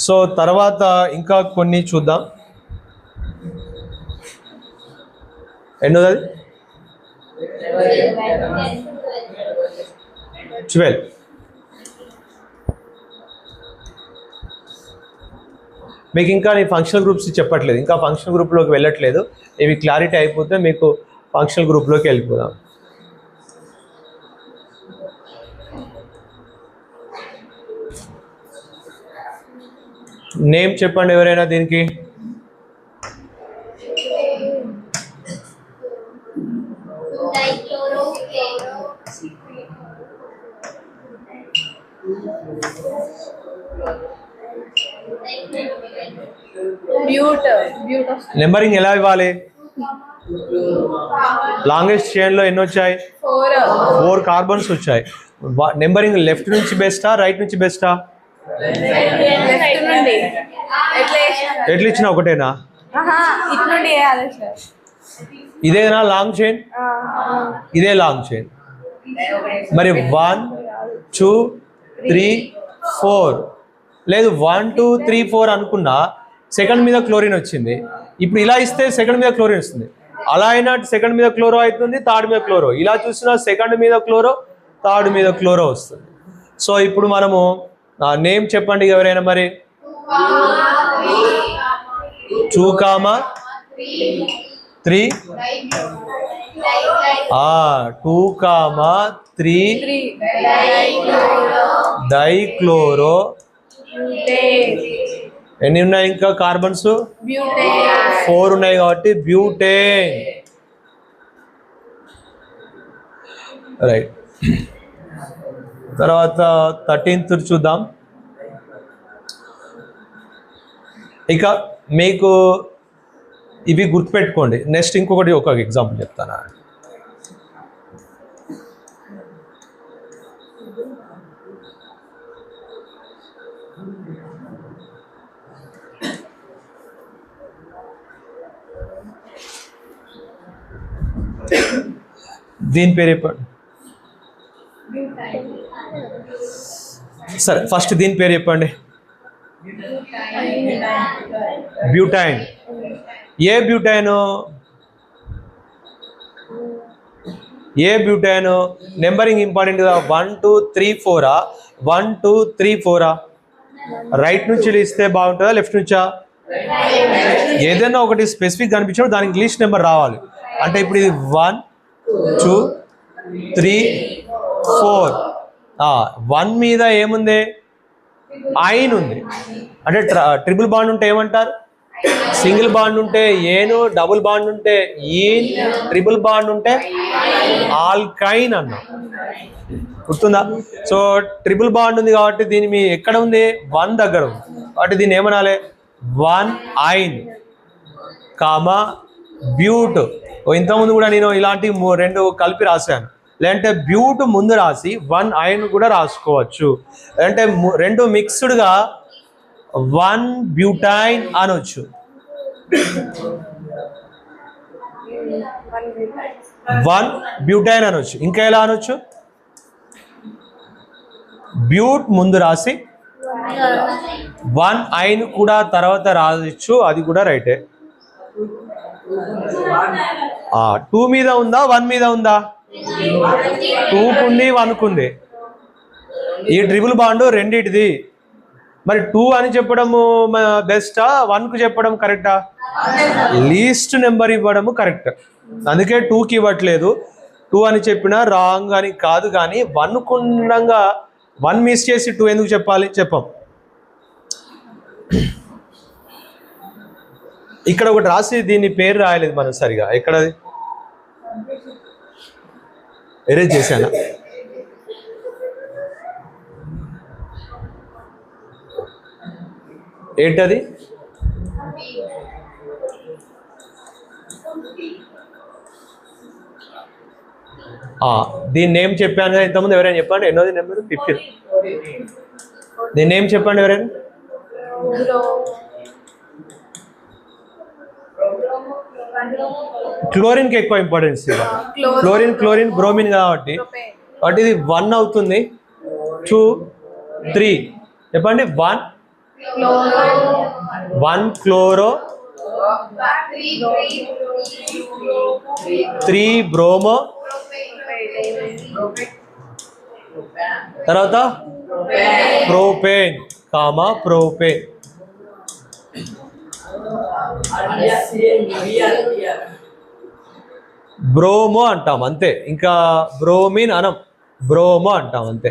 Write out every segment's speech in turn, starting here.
So తర్వాత ఇంకా కొన్ని చూద్దాం. ఎన్నోది 12. మీకు ఇంకా నేను ఫంక్షనల్ గ్రూప్స్ చెప్పట్లేదు, ఇంకా ఫంక్షనల్ గ్రూప్లోకి వెళ్ళట్లేదు. ఇవి క్లారిటీ అయిపోతే మీకు ఫంక్షనల్ గ్రూప్లోకి వెళ్ళిపోదాం. నేమ్ చెప్పండి ఎవరైనా దీనికి. నెంబరింగ్ ఎలా ఇవ్వాలి? లాంగెస్ట్ చైన్ లో ఎన్ని వచ్చాయి? 4 కార్బన్స్ వచ్చాయి. నెంబరింగ్ లెఫ్ట్ నుంచి బెస్టా రైట్ నుంచి బెస్టా? ఎట్లా ఇచ్చినా ఒకటేనా? ఇదేనా లాంగ్ చైన్? ఇదే లాంగ్ చైన్. మరి 1 2 3 4 లేదు, 1 2 3 4 అనుకున్నా సెకండ్ మీద క్లోరిన్ వచ్చింది. ఇప్పుడు ఇలా ఇస్తే సెకండ్ మీద క్లోరిన్ వస్తుంది. అలా అయినా సెకండ్ మీద క్లోరో అవుతుంది, థర్డ్ మీద క్లోరో. ఇలా చూసినా సెకండ్ మీద క్లోరో, థర్డ్ మీద క్లోరో వస్తుంది. సో ఇప్పుడు మనము నేమ్ చెప్పండి ఎవరైనా. మరి 2, 3 2, 3 డైక్లోరో. ఎన్ని ఉన్నాయి ఇంకా కార్బన్స్? 4 ఉన్నాయి కాబట్టి బ్యూటేన్. రైట్. తర్వాత 13th చూద్దాం. ఇక మీకు ఇవి గుర్తుపెట్టుకోండి. నెక్స్ట్ ఇంకొకటి ఒక ఎగ్జాంపుల్ చెప్తాను. దీని పేరు చెప్పండి. సరే, ఫస్ట్ దీని పేరు చెప్పండి. బ్యూటైన్. ఏ బ్యూటైను? నెంబరింగ్ ఇంపార్టెంట్ కదా. 1 2 3 4 1 2 3 4 రైట్ నుంచి ఇస్తే బాగుంటుందా లెఫ్ట్ నుంచా? ఏదైనా ఒకటి స్పెసిఫిక్ కనిపించినప్పుడు దానికి ఇంగ్లీష్ నెంబర్ రావాలి. అంటే ఇప్పుడు ఇది 1 2 3 4. 1 మీద ఏముంది? ఐన్ ఉంది. అంటే ట్రిపుల్ బాండ్ ఉంటే ఏమంటారు? సింగిల్ బాండ్ ఉంటే ఏను, డబుల్ బాండ్ ఉంటే ఈన్, ట్రిపుల్ బాండ్ ఉంటే ఆల్కైన్ అన్నాం. గుర్తుందా? సో ట్రిపుల్ బాండ్ ఉంది కాబట్టి దీని మీ ఎక్కడ ఉంది? 1 దగ్గర ఉంది కాబట్టి దీన్ని ఏమనాలి? 1 ఐన్ కామా బ్యూట్. ఇంతకుముందు కూడా నేను ఇలాంటి 2 కలిపి రాశాను. లేదంటే బ్యూట్ ముందు రాసి 1 ఐన్ కూడా రాసుకోవచ్చు. లేదంటే 2 మిక్స్డ్గా 1 బ్యూటైన్ అనొచ్చు. 1 బ్యూటైన్ అనొచ్చు. ఇంకా ఎలా అనొచ్చు? బ్యూట్ ముందు రాసి 1 ఐన్ కూడా తర్వాత రాయొచ్చు. అది కూడా రైటే. 2 మీద ఉందా 1 మీద ఉందా? 2 కుంది 1 కుంది. ఈ ట్రిపుల్ బాండ్ రెండిటిది. మరి 2 అని చెప్పడము బెస్టా 1కు చెప్పడం కరెక్టా? లీస్ట్ నెంబర్ ఇవ్వడము కరెక్ట్. అందుకే 2కి ఇవ్వట్లేదు. 2 అని చెప్పినా రాంగ్ అని కాదు. కానీ 1 కుండంగా 1 మిస్ చేసి 2 ఎందుకు చెప్పాలి? చెప్పం. ఇక్కడ ఒకటి రాసి దీని పేరు రాయలేదు మనం సరిగా. ఎక్కడది? ఎరేజ్ చేశానా? ఏంటది? దీని నేమ్ చెప్పాను కదా ఇంతకుముందు. ఎవరైనా చెప్పండి. ఎన్నోది నెంబర్? 15. దీని నేమ్ చెప్పండి ఎవరైనా. క్లోరిన్కి ఎక్కువ ఇంపార్టెన్స్ ఇవ్వాలి. క్లోరిన్ బ్రోమిన్ కాబట్టి ఇది 1 అవుతుంది. 2 3 చెప్పండి. 1 1 chloro, 3 bromo, తర్వాత propane, కామా propane. బ్రోమో అంటాం అంతే, ఇంకా బ్రోమిన్ అనం, బ్రోమో అంటాం అంతే.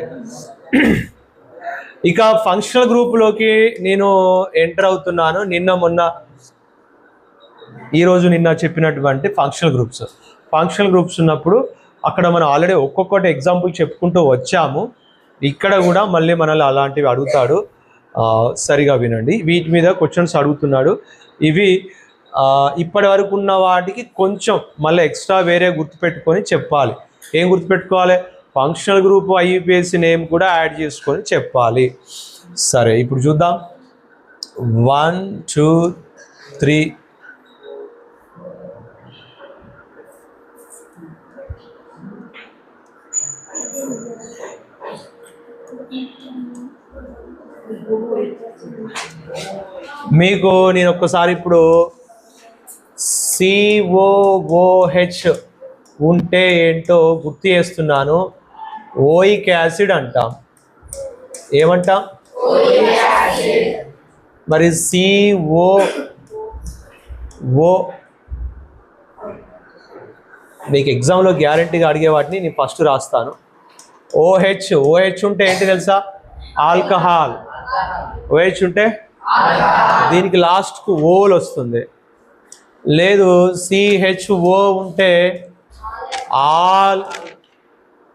ఇక ఫంక్షనల్ గ్రూప్లోకి నేను ఎంటర్ అవుతున్నాను. నిన్న చెప్పినటువంటి ఫంక్షనల్ గ్రూప్స్ ఉన్నప్పుడు అక్కడ మనం ఆల్రెడీ ఒక్కొక్కటి ఎగ్జాంపుల్ చెప్పుకుంటూ వచ్చాము. ఇక్కడ కూడా మళ్ళీ మనల్ని అలాంటివి అడుగుతాడు. సరిగా వినండి, వీటి మీద క్వశ్చన్స్ అడుగుతున్నాడు. ఇవి ఇప్పటి వరకు ఉన్న వాటికి కొంచెం మళ్ళీ ఎక్స్ట్రా వేరే గుర్తుపెట్టుకొని చెప్పాలి. ఏం గుర్తుపెట్టుకోవాలి? ఫంక్షనల్ గ్రూప్ ఐయుపిఎస్సి నేమ్ కూడా యాడ్ చేసుకొని చెప్పాలి. సరే, ఇప్పుడు చూద్దాం. 1 2 3. మీకు నేను ఒక్కసారి ఇప్పుడు COOH ఉంటే ఏంటో గుర్తు చేస్తున్నాను. ఓయిక్ యాసిడ్ అంటాం. ఏమంటాం? మరి COO మీకు ఎగ్జామ్లో గ్యారంటీగా అడిగే వాటిని నేను ఫస్ట్ రాస్తాను. OH ఉంటే ఏంటి తెలుసా? ఆల్కహాల్. OH ఉంటే దీనికి లాస్ట్కు ఓల్ వస్తుంది. లేదు, CHO ఉంటే ఆల్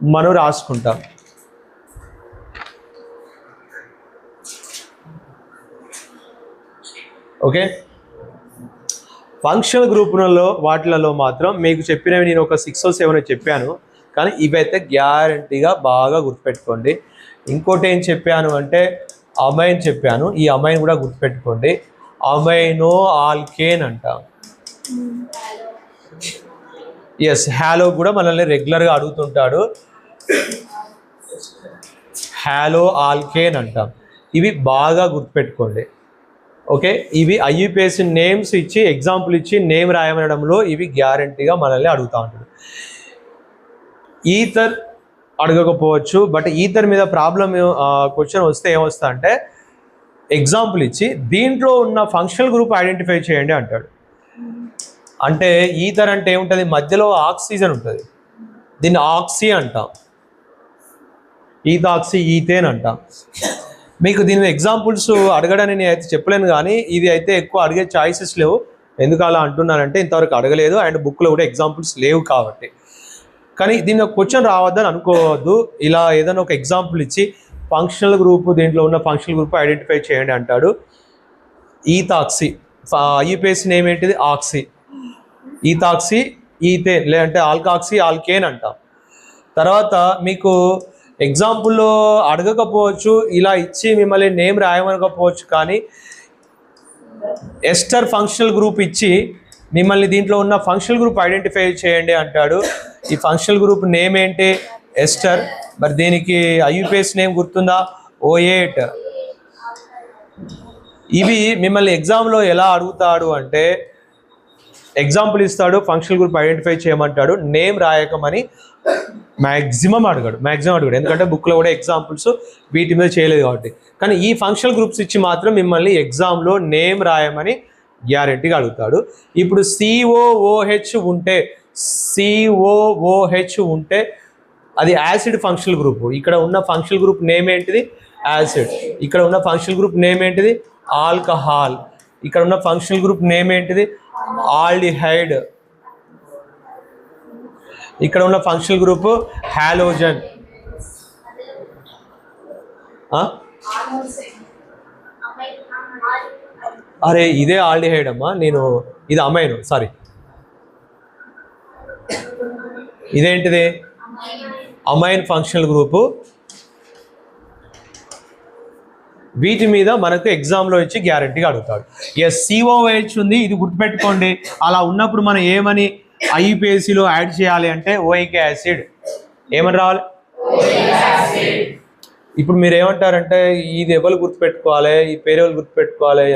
మనం రాసుకుంటాం. ఓకే, ఫంక్షనల్ గ్రూపులలో వాటిలలో మాత్రం మీకు చెప్పినవి నేను ఒక 6 or 7 చెప్పాను, కానీ ఇవైతే గ్యారంటీగా బాగా గుర్తుపెట్టుకోండి. ఇంకోటి ఏం చెప్పాను అంటే అమైన్ చెప్పాను. ఈ అమైన్ కూడా గుర్తుపెట్టుకోండి. అమైనో ఆల్కేన్ అంటాం. ఎస్, హ్యాలో కూడా మనల్ని రెగ్యులర్గా అడుగుతుంటాడు. హ్యాలో ఆల్కేన్ అంటాం. ఇవి బాగా గుర్తుపెట్టుకోండి. ఓకే, ఇవి ఐయుపిఎస్సి నేమ్స్ ఇచ్చి ఎగ్జాంపుల్ ఇచ్చి నేమ్ రాయమనడంలో ఇవి గ్యారంటీగా మనల్ని అడుగుతూ ఉంటాడు. ఈథర్ అడగకపోవచ్చు, బట్ ఈథర్ మీద ప్రాబ్లం క్వశ్చన్ వస్తే ఏమొస్తా అంటే ఎగ్జాంపుల్ ఇచ్చి దీంట్లో ఉన్న ఫంక్షనల్ గ్రూప్ ఐడెంటిఫై చేయండి అంటాడు. అంటే ఈథర్ అంటే ఏముంటుంది? మధ్యలో ఆక్సిజన్ ఉంటుంది, దీన్ని ఆక్సీ అంటాం. ఈథాక్సీ, ఈథేన్ అంటాం. మీకు దీని ఎగ్జాంపుల్స్ అడగడానికి నేను అయితే చెప్పలేను, కానీ ఇది అయితే ఎక్కువ అడిగే ఛాయిసెస్ లేవు. ఎందుకు అలా అంటున్నానంటే ఇంతవరకు అడగలేదు అండ్ బుక్లో కూడా ఎగ్జాంపుల్స్ లేవు కాబట్టి. కానీ దీని ఒక క్వశ్చన్ రావద్దని అనుకోవద్దు. ఇలా ఏదైనా ఒక ఎగ్జాంపుల్ ఇచ్చి ఫంక్షనల్ గ్రూప్, దీంట్లో ఉన్న ఫంక్షనల్ గ్రూప్ ఐడెంటిఫై చేయండి అంటాడు. ఈథాక్సీ, ఐయుపిఎస్సి నేమ్ ఏంటిది? ఆక్సీ. ఈథాక్సీ, ఈథేన్, లేదంటే ఆల్కాక్సీ, ఆల్కేన్ అంటాం. తర్వాత మీకు ఎగ్జాంపుల్లో అడగకపోవచ్చు, ఇలా ఇచ్చి మిమ్మల్ని నేమ్ రాయమనకపోవచ్చు, కానీ ఎస్టర్ ఫంక్షనల్ గ్రూప్ ఇచ్చి మిమ్మల్ని దీంట్లో ఉన్న ఫంక్షనల్ గ్రూప్ ఐడెంటిఫై చేయండి అంటాడు. ఈ ఫంక్షనల్ గ్రూప్ నేమ్ ఏంటి? ఎస్టర్. మరి దీనికి ఐయుపిఎస్ నేమ్ గుర్తుందా? O8. ఇవి మిమ్మల్ని ఎగ్జామ్లో ఎలా అడుగుతాడు అంటే ఎగ్జాంపుల్ ఇస్తాడు, ఫంక్షనల్ గ్రూప్ ఐడెంటిఫై చేయమంటాడు, నేమ్ రాయకమని మ్యాక్సిమం అడగడు. ఎందుకంటే బుక్లో కూడా ఎగ్జాంపుల్స్ వీటి మీద చేయలేదు కాబట్టి. కానీ ఈ ఫంక్షనల్ గ్రూప్స్ ఇచ్చి మాత్రం మిమ్మల్ని ఎగ్జామ్లో నేమ్ రాయమని గ్యారెంటీగా అడుగుతాడు. ఇప్పుడు COOH ఉంటే అది యాసిడ్ ఫంక్షనల్ గ్రూప్. ఇక్కడ ఉన్న ఫంక్షనల్ గ్రూప్ నేమ్ ఏంటిది? యాసిడ్. ఇక్కడ ఉన్న ఫంక్షనల్ గ్రూప్ నేమ్ ఏంటిది? ఆల్కహాల్. ఇక్కడ ఉన్న ఫంక్షనల్ గ్రూప్ నేమ్ ఏంటిది? ఆల్డిహైడ్. ఇక్కడ ఉన్న ఫంక్షనల్ గ్రూప్ హాలోజన్. అరే ఇదే ఆల్డిహైడ్ అమ్మా, ఇది అమైన్, సారీ, ఇదేంటిది? Amine functional group. వీటి మీద మనకు ఎగ్జామ్లో ఇచ్చి గ్యారంటీగా అడుగుతాడు. COOH ఉంది, ఇది గుర్తుపెట్టుకోండి. అలా ఉన్నప్పుడు మనం ఏమని ఐయుపిఎస్సిలో యాడ్ చేయాలి అంటే ఓయిక్ యాసిడ్. ఏమని రావాలి? ఇప్పుడు మీరు ఏమంటారంటే ఇది ఎవరు గుర్తుపెట్టుకోవాలి, ఈ పేరు ఎవరు గుర్తుపెట్టుకోవాలి,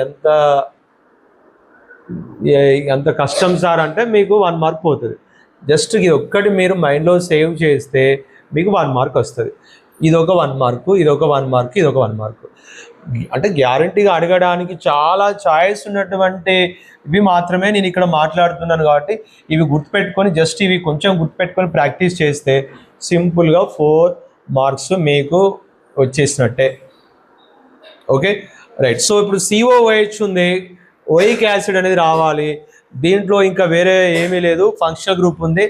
ఎంత కష్టం సార్ అంటే మీకు 1 మార్క్ పోతుంది. జస్ట్ ఇది ఒక్కటి మీరు మైండ్లో సేవ్ చేస్తే మీకు 1 మార్క్ వస్తుంది. ఇదొక 1 మార్కు, ఇదొక 1 మార్కు, ఇదొక 1 మార్కు. అంటే గ్యారంటీగా అడగడానికి చాలా ఛాయిస్ ఉన్నటువంటి ఇవి మాత్రమే నేను ఇక్కడ మాట్లాడుతున్నాను. కాబట్టి ఇవి గుర్తుపెట్టుకొని జస్ట్ ఇవి కొంచెం గుర్తుపెట్టుకొని ప్రాక్టీస్ చేస్తే సింపుల్గా 4 మార్క్స్ మీకు వచ్చేసినట్టే. Okay right. సో ఇప్పుడు COOH ఉంది, ఓయిక్ యాసిడ్ అనేది రావాలి. దీంట్లో ఇంకా వేరే ఏమీ లేదు, ఫంక్షనల్ గ్రూప్ ఉంది.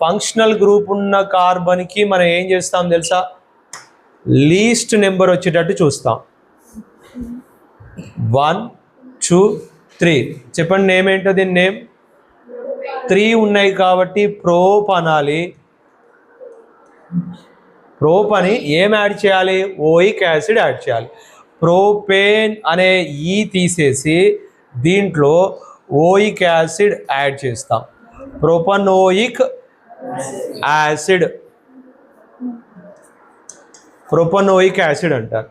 ఫంక్షనల్ గ్రూప్ ఉన్న కార్బన్కి మనం ఏం చేస్తాం తెలుసా, లీస్ట్ నెంబర్ వచ్చేటట్టు చూస్తాం. 1 2 3 చెప్పండి నేమ్ ఏంటో, దీని నేమ్ 3 ఉన్నాయి కాబట్టి ప్రోప్ అనాలి. ప్రోప్ అని ఏం యాడ్ చేయాలి, ఓయిక్ యాసిడ్ యాడ్ చేయాలి. ప్రోపేన్ అనే ఈ తీసేసి దీంట్లో ఓయిక్ యాసిడ్ యాడ్ చేస్తాం. ప్రొపనోయిక్ యాసిడ్, ప్రొపనోయిక్ యాసిడ్ అంటారు.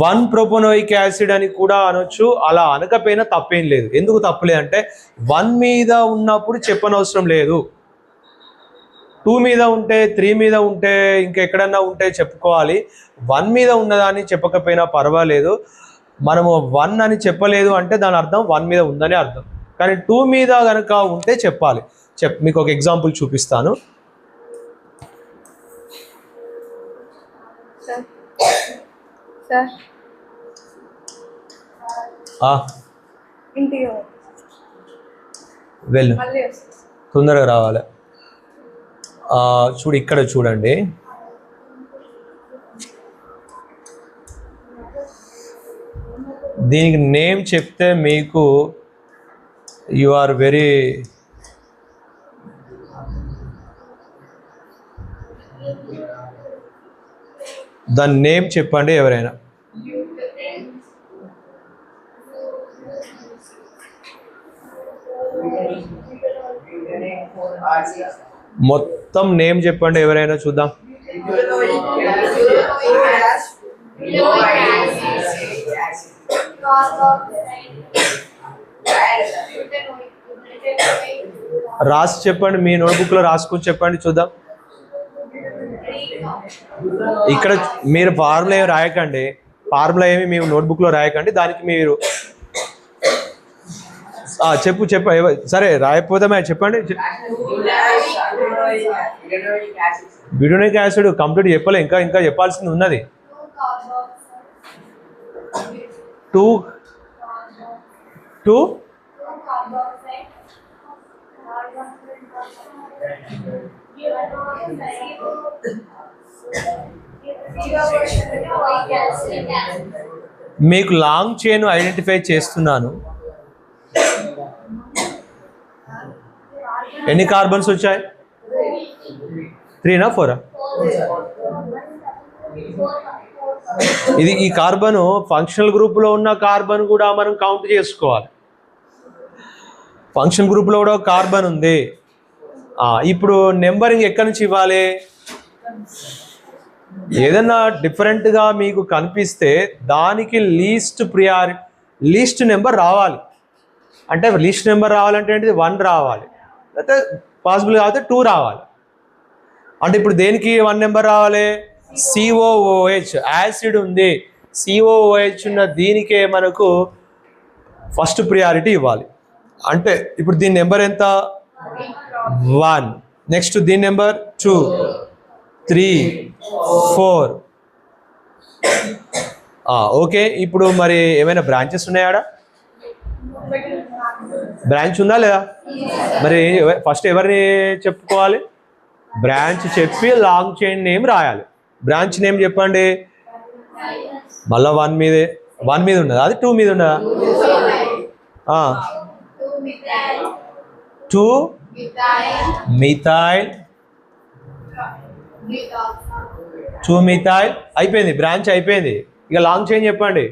1 ప్రొపనోయిక్ యాసిడ్ అని కూడా అనొచ్చు, అలా అనకపోయినా తప్పేం లేదు. ఎందుకు తప్పలేదు అంటే 1 మీద ఉన్నప్పుడు చెప్పనవసరం లేదు. 2 మీద ఉంటే, 3 మీద ఉంటే, ఇంకా ఎక్కడన్నా ఉంటే చెప్పుకోవాలి. 1 మీద ఉన్నదాన్ని చెప్పకపోయినా పర్వాలేదు. మనము 1 అని చెప్పలేదు అంటే దాని అర్థం 1 మీద ఉందని అర్థం. కానీ 2 మీద కనుక ఉంటే చెప్పాలి. మీకు ఒక ఎగ్జాంపుల్ చూపిస్తాను. వెళ్ళు, తొందరగా రావాలి. చూడు ఇక్కడ చూడండి, దీనికి నేమ్ చెప్తే మీకు యు ఆర్ వెరీ దాని నేమ్ చెప్పండి ఎవరైనా. మొత్తం నేమ్ చెప్పండి ఎవరైనా చూద్దాం. రాసి చెప్పండి, మీ నోట్బుక్లో రాసుకొని చెప్పండి చూద్దాం. ఇక్కడ మీరు ఫార్ములా ఏమి రాయకండి, ఫార్ములా ఏమి మీ నోట్బుక్లో రాయకండి. దానికి మీరు చెప్పు సరే రాయకపోతే చెప్పండి. బ్యూటోనిక్ యాసిడ్ కంప్లీట్ చెప్పలే, ఇంకా చెప్పాల్సింది ఉన్నది. 2 మీకు లాంగ్ చైన్ ఐడెంటిఫై చేస్తున్నాను. ఎన్ని కార్బన్స్ వచ్చాయి, 3నా 4ఆ? ఇది ఈ కార్బన్ ఫంక్షనల్ గ్రూప్లో ఉన్న కార్బన్ కూడా మనం కౌంట్ చేసుకోవాలి. ఫంక్షన్ గ్రూప్లో కూడా కార్బన్ ఉంది. ఇప్పుడు నెంబరింగ్ ఎక్కడి నుంచి ఇవ్వాలి, ఏదన్నా డిఫరెంట్గా మీకు కనిపిస్తే దానికి లీస్ట్ నెంబర్ రావాలి. అంటే లీస్ట్ నెంబర్ రావాలంటే ఏంటిది, 1 రావాలి, లేకపోతే పాసిబుల్ కాకపోతే 2 రావాలి. అంటే ఇప్పుడు దేనికి 1 నెంబర్ రావాలి, COOH యాసిడ్ ఉంది, COOH ఉన్న దీనికే మనకు ఫస్ట్ ప్రియారిటీ ఇవ్వాలి. అంటే ఇప్పుడు దీని నెంబర్ ఎంత, 1. నెక్స్ట్ దీని నెంబర్ 2 3 4. ఓకే. ఇప్పుడు మరి ఏమైనా బ్రాంచెస్ ఉన్నాయా, బ్రాంచ్ ఉందా లేదా? మరి ఫస్ట్ ఎవరిని చెప్పుకోవాలి, బ్రాంచ్ చెప్పి లాంగ్ చైన్ నేమ్ రాయాలి. బ్రాంచ్ నేమ్ చెప్పండి. మళ్ళీ 1 మీద ఉన్నదా, అది 2 మీద ఉన్నదా? 2 మిథైల్ అయిపోయింది, బ్రాంచ్ అయిపోయింది. ఇక లాంగ్ చైన్ చెప్పండి.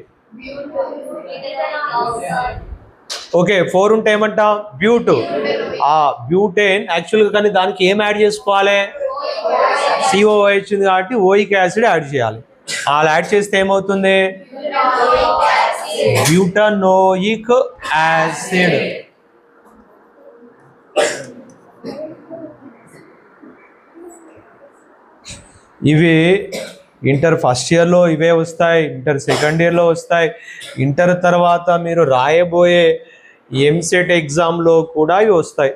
ఓకే 4 ఉంటే ఏమంటాం, బ్యూటేన్. యాక్చువల్గా కానీ దానికి ఏం యాడ్ చేసుకోవాలి, COOH ఉంది కాబట్టి ఓయిక్ యాసిడ్ యాడ్ చేయాలి. అలా యాడ్ చేస్తే ఏమవుతుంది? Butanoic acid. ఇవి ఇంటర్ ఫస్ట్ ఇయర్లో ఇవే వస్తాయి, ఇంటర్ సెకండ్ ఇయర్లో వస్తాయి, ఇంటర్ తర్వాత మీరు రాయబోయే ఎంసెట్ ఎగ్జామ్లో కూడా ఇవి వస్తాయి.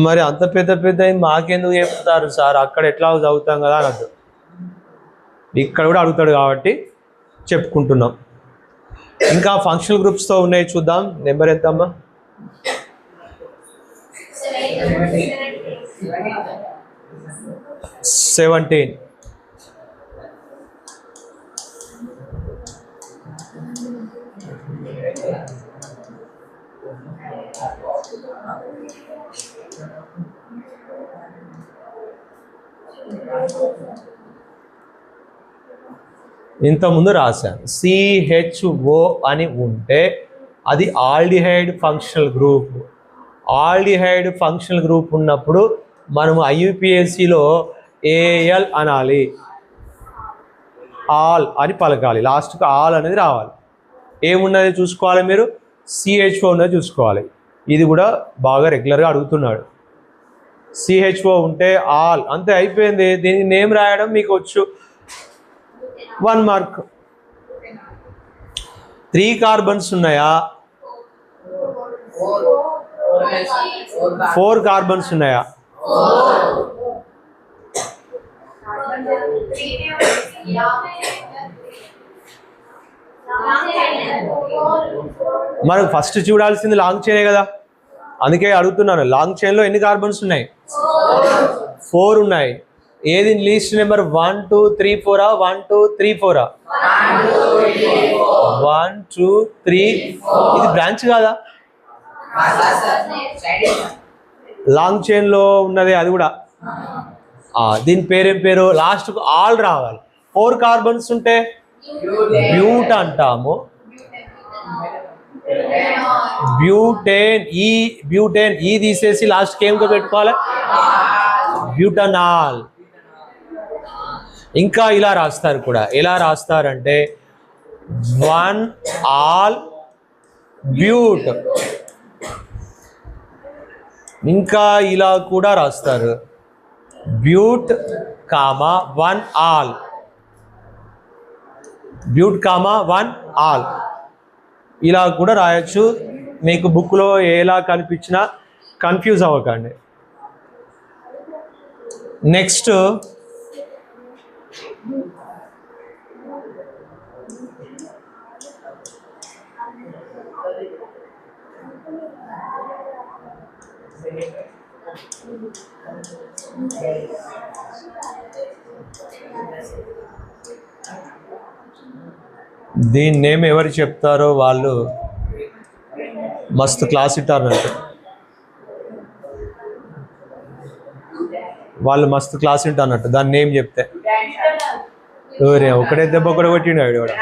మరి అంత పెద్ద పెద్ద మాకెందుకు చెప్తారు సార్, అక్కడ ఎట్లా చదువుతాం కదా అనద్దు, ఇక్కడ కూడా అడుగుతాడు కాబట్టి చెప్పుకుంటున్నాం. ఇంకా ఫంక్షనల్ గ్రూప్స్తో ఉన్నాయి చూద్దాం. నెంబర్ ఎంత అమ్మా? 17. ఇంతకుముందు రాశాను CHO అని ఉంటే అది aldehyde functional group. Aldehyde functional group ఉన్నప్పుడు మనము IUPACలో AL అనాలి, ఆల్ అని పలకాలి, లాస్ట్కి ఆల్ అనేది రావాలి. ఏమున్నది చూసుకోవాలి మీరు, CHO ఉన్నది చూసుకోవాలి. ఇది కూడా బాగా రెగ్యులర్గా అడుగుతున్నాడు. CHO ఉంటే ఆల్, అంతే అయిపోయింది. దీనికి నేమ్ రాయడం మీకు వచ్చు, 1 మార్క్. 3 కార్బన్స్ ఉన్నాయా? 4 కార్బన్స్ ఉన్నాయా? మనకు ఫస్ట్ చూడాల్సింది లాంగ్ చైనే కదా, అందుకే అడుగుతున్నాను. లాంగ్ చైన్లో ఎన్ని కార్బన్స్ ఉన్నాయి? 4 ఉన్నాయి. ఏది లీస్ట్ నెంబర్? 1 2 3 4 1 2 3 4 1 2 3. ఇది బ్రాంచ్ కాదా? లాంగ్ చైన్లో ఉన్నది అది కూడా. దీని పేరేం పేరు? లాస్ట్కు ఆల్ రావాలి. 4 కార్బన్స్ ఉంటే బ్యూట్ అంటాము. బ్యూటేన్. బ్యూటేన్ తీసేసి లాస్ట్కి ఏమిటో పెట్టుకోవాలి? బ్యూటనాల్. ఇంకా ఇలా రాస్తారు కూడా. ఎలా రాస్తారంటే 1 ఆల్ బ్యూట్. ఇంకా ఇలా కూడా రాస్తారు, బ్యూట్ కామా 1 ఆల్, బ్యూట్ కామా 1 ఆల్. ఇలా కూడా రాయొచ్చు. మీకు బుక్లో ఎలా కనిపించినా కన్ఫ్యూజ్ అవ్వకండి. నెక్స్ట్ దీని నేమ్ ఎవరు చెప్తారో వాళ్ళు మస్తు క్లాస్ ఇట్టారన్నట్టు. వాళ్ళు మస్తు క్లాస్ వింటారన్నట్టు దాని నేమ్ చెప్తే. ఒకటే దెబ్బ కూడా కొట్టిండు ఆవిడ కూడా,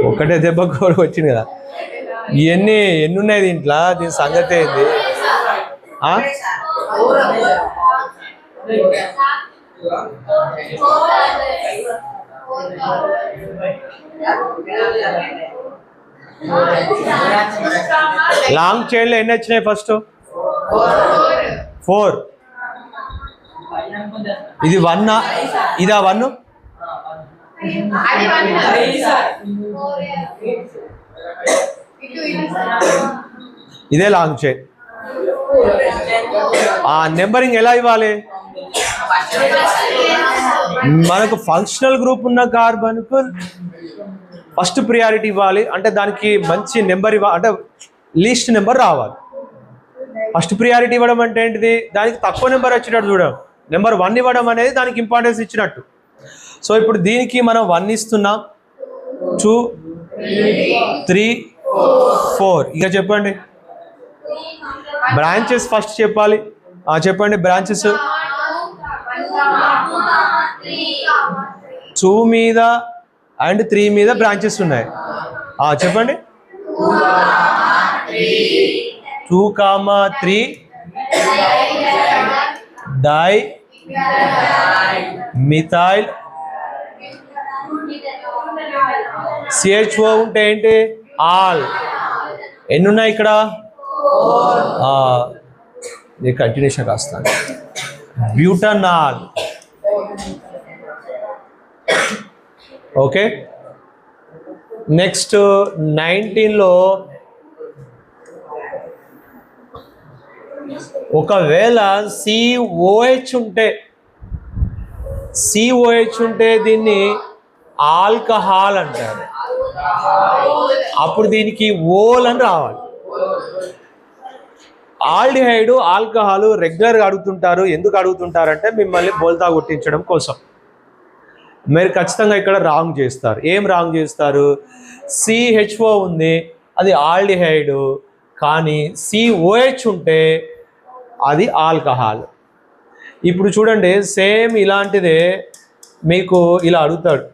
ఒకటే దెబ్బ కూడా వచ్చింది కదా. ఎన్ని ఉన్నాయి దీంట్లో? దీని సంగతి ఏంది? లాంగ్ చైన్లో ఎన్ని వచ్చినాయి? ఫస్ట్ 4. ఇది 1. ఇదా 1? ఇదే లాంగ్ చైన్. ఆ నెంబరింగ్ ఎలా ఇవ్వాలి? మనకు ఫంక్షనల్ గ్రూప్ ఉన్న కార్బన్కు ఫస్ట్ ప్రియారిటీ ఇవ్వాలి. అంటే దానికి మంచి నెంబర్ ఇవ్వాలి, అంటే లీస్ట్ నెంబర్ రావాలి. ఫస్ట్ ప్రియారిటీ ఇవ్వడం అంటే ఏంటిది? దానికి తక్కువ నెంబర్ వచ్చినట్టు చూడడం. నెంబర్ 1 ఇవ్వడం అనేది దానికి ఇంపార్టెన్స్ ఇచ్చినట్టు. సో ఇప్పుడు దీనికి మనం 1 ఇస్తున్నాం, 2 3 4. ఇక చెప్పండి బ్రాంచెస్ ఫస్ట్ చెప్పాలి. చెప్పండి బ్రాంచెస్. 2 మీద అండ్ 3 మీద బ్రాంచెస్ ఉన్నాయి. చెప్పండి 2, 3 డై మిథైల్ CHO ఉంటే ఏంటి ఆల్. ఎన్ని ఉన్నాయి ఇక్కడ? నేను కంటిన్యూషన్ రాస్తాను. బ్యూటనాల్. ఓకే, నెక్స్ట్ 19లో ఒకవేళ COH ఉంటే దీన్ని ఆల్కహాల్ అంటారు. అప్పుడు దీనికి ఓల్ అని రావాలి. ఆల్డిహైడ్ ఆల్కహాల్ రెగ్యులర్గా అడుగుతుంటారు. ఎందుకు అడుగుతుంటారంటే మిమ్మల్ని బోల్తా కొట్టించడం కోసం. మీరు ఖచ్చితంగా ఇక్కడ రాంగ్ చేస్తారు. ఏం రాంగ్ చేస్తారు? CHO ఉంది, అది ఆల్డిహైడ్, కానీ COH ఉంటే అది ఆల్కహాల్. ఇప్పుడు చూడండి, సేమ్ ఇలాంటిదే మీకు ఇలా అడుగుతాడు.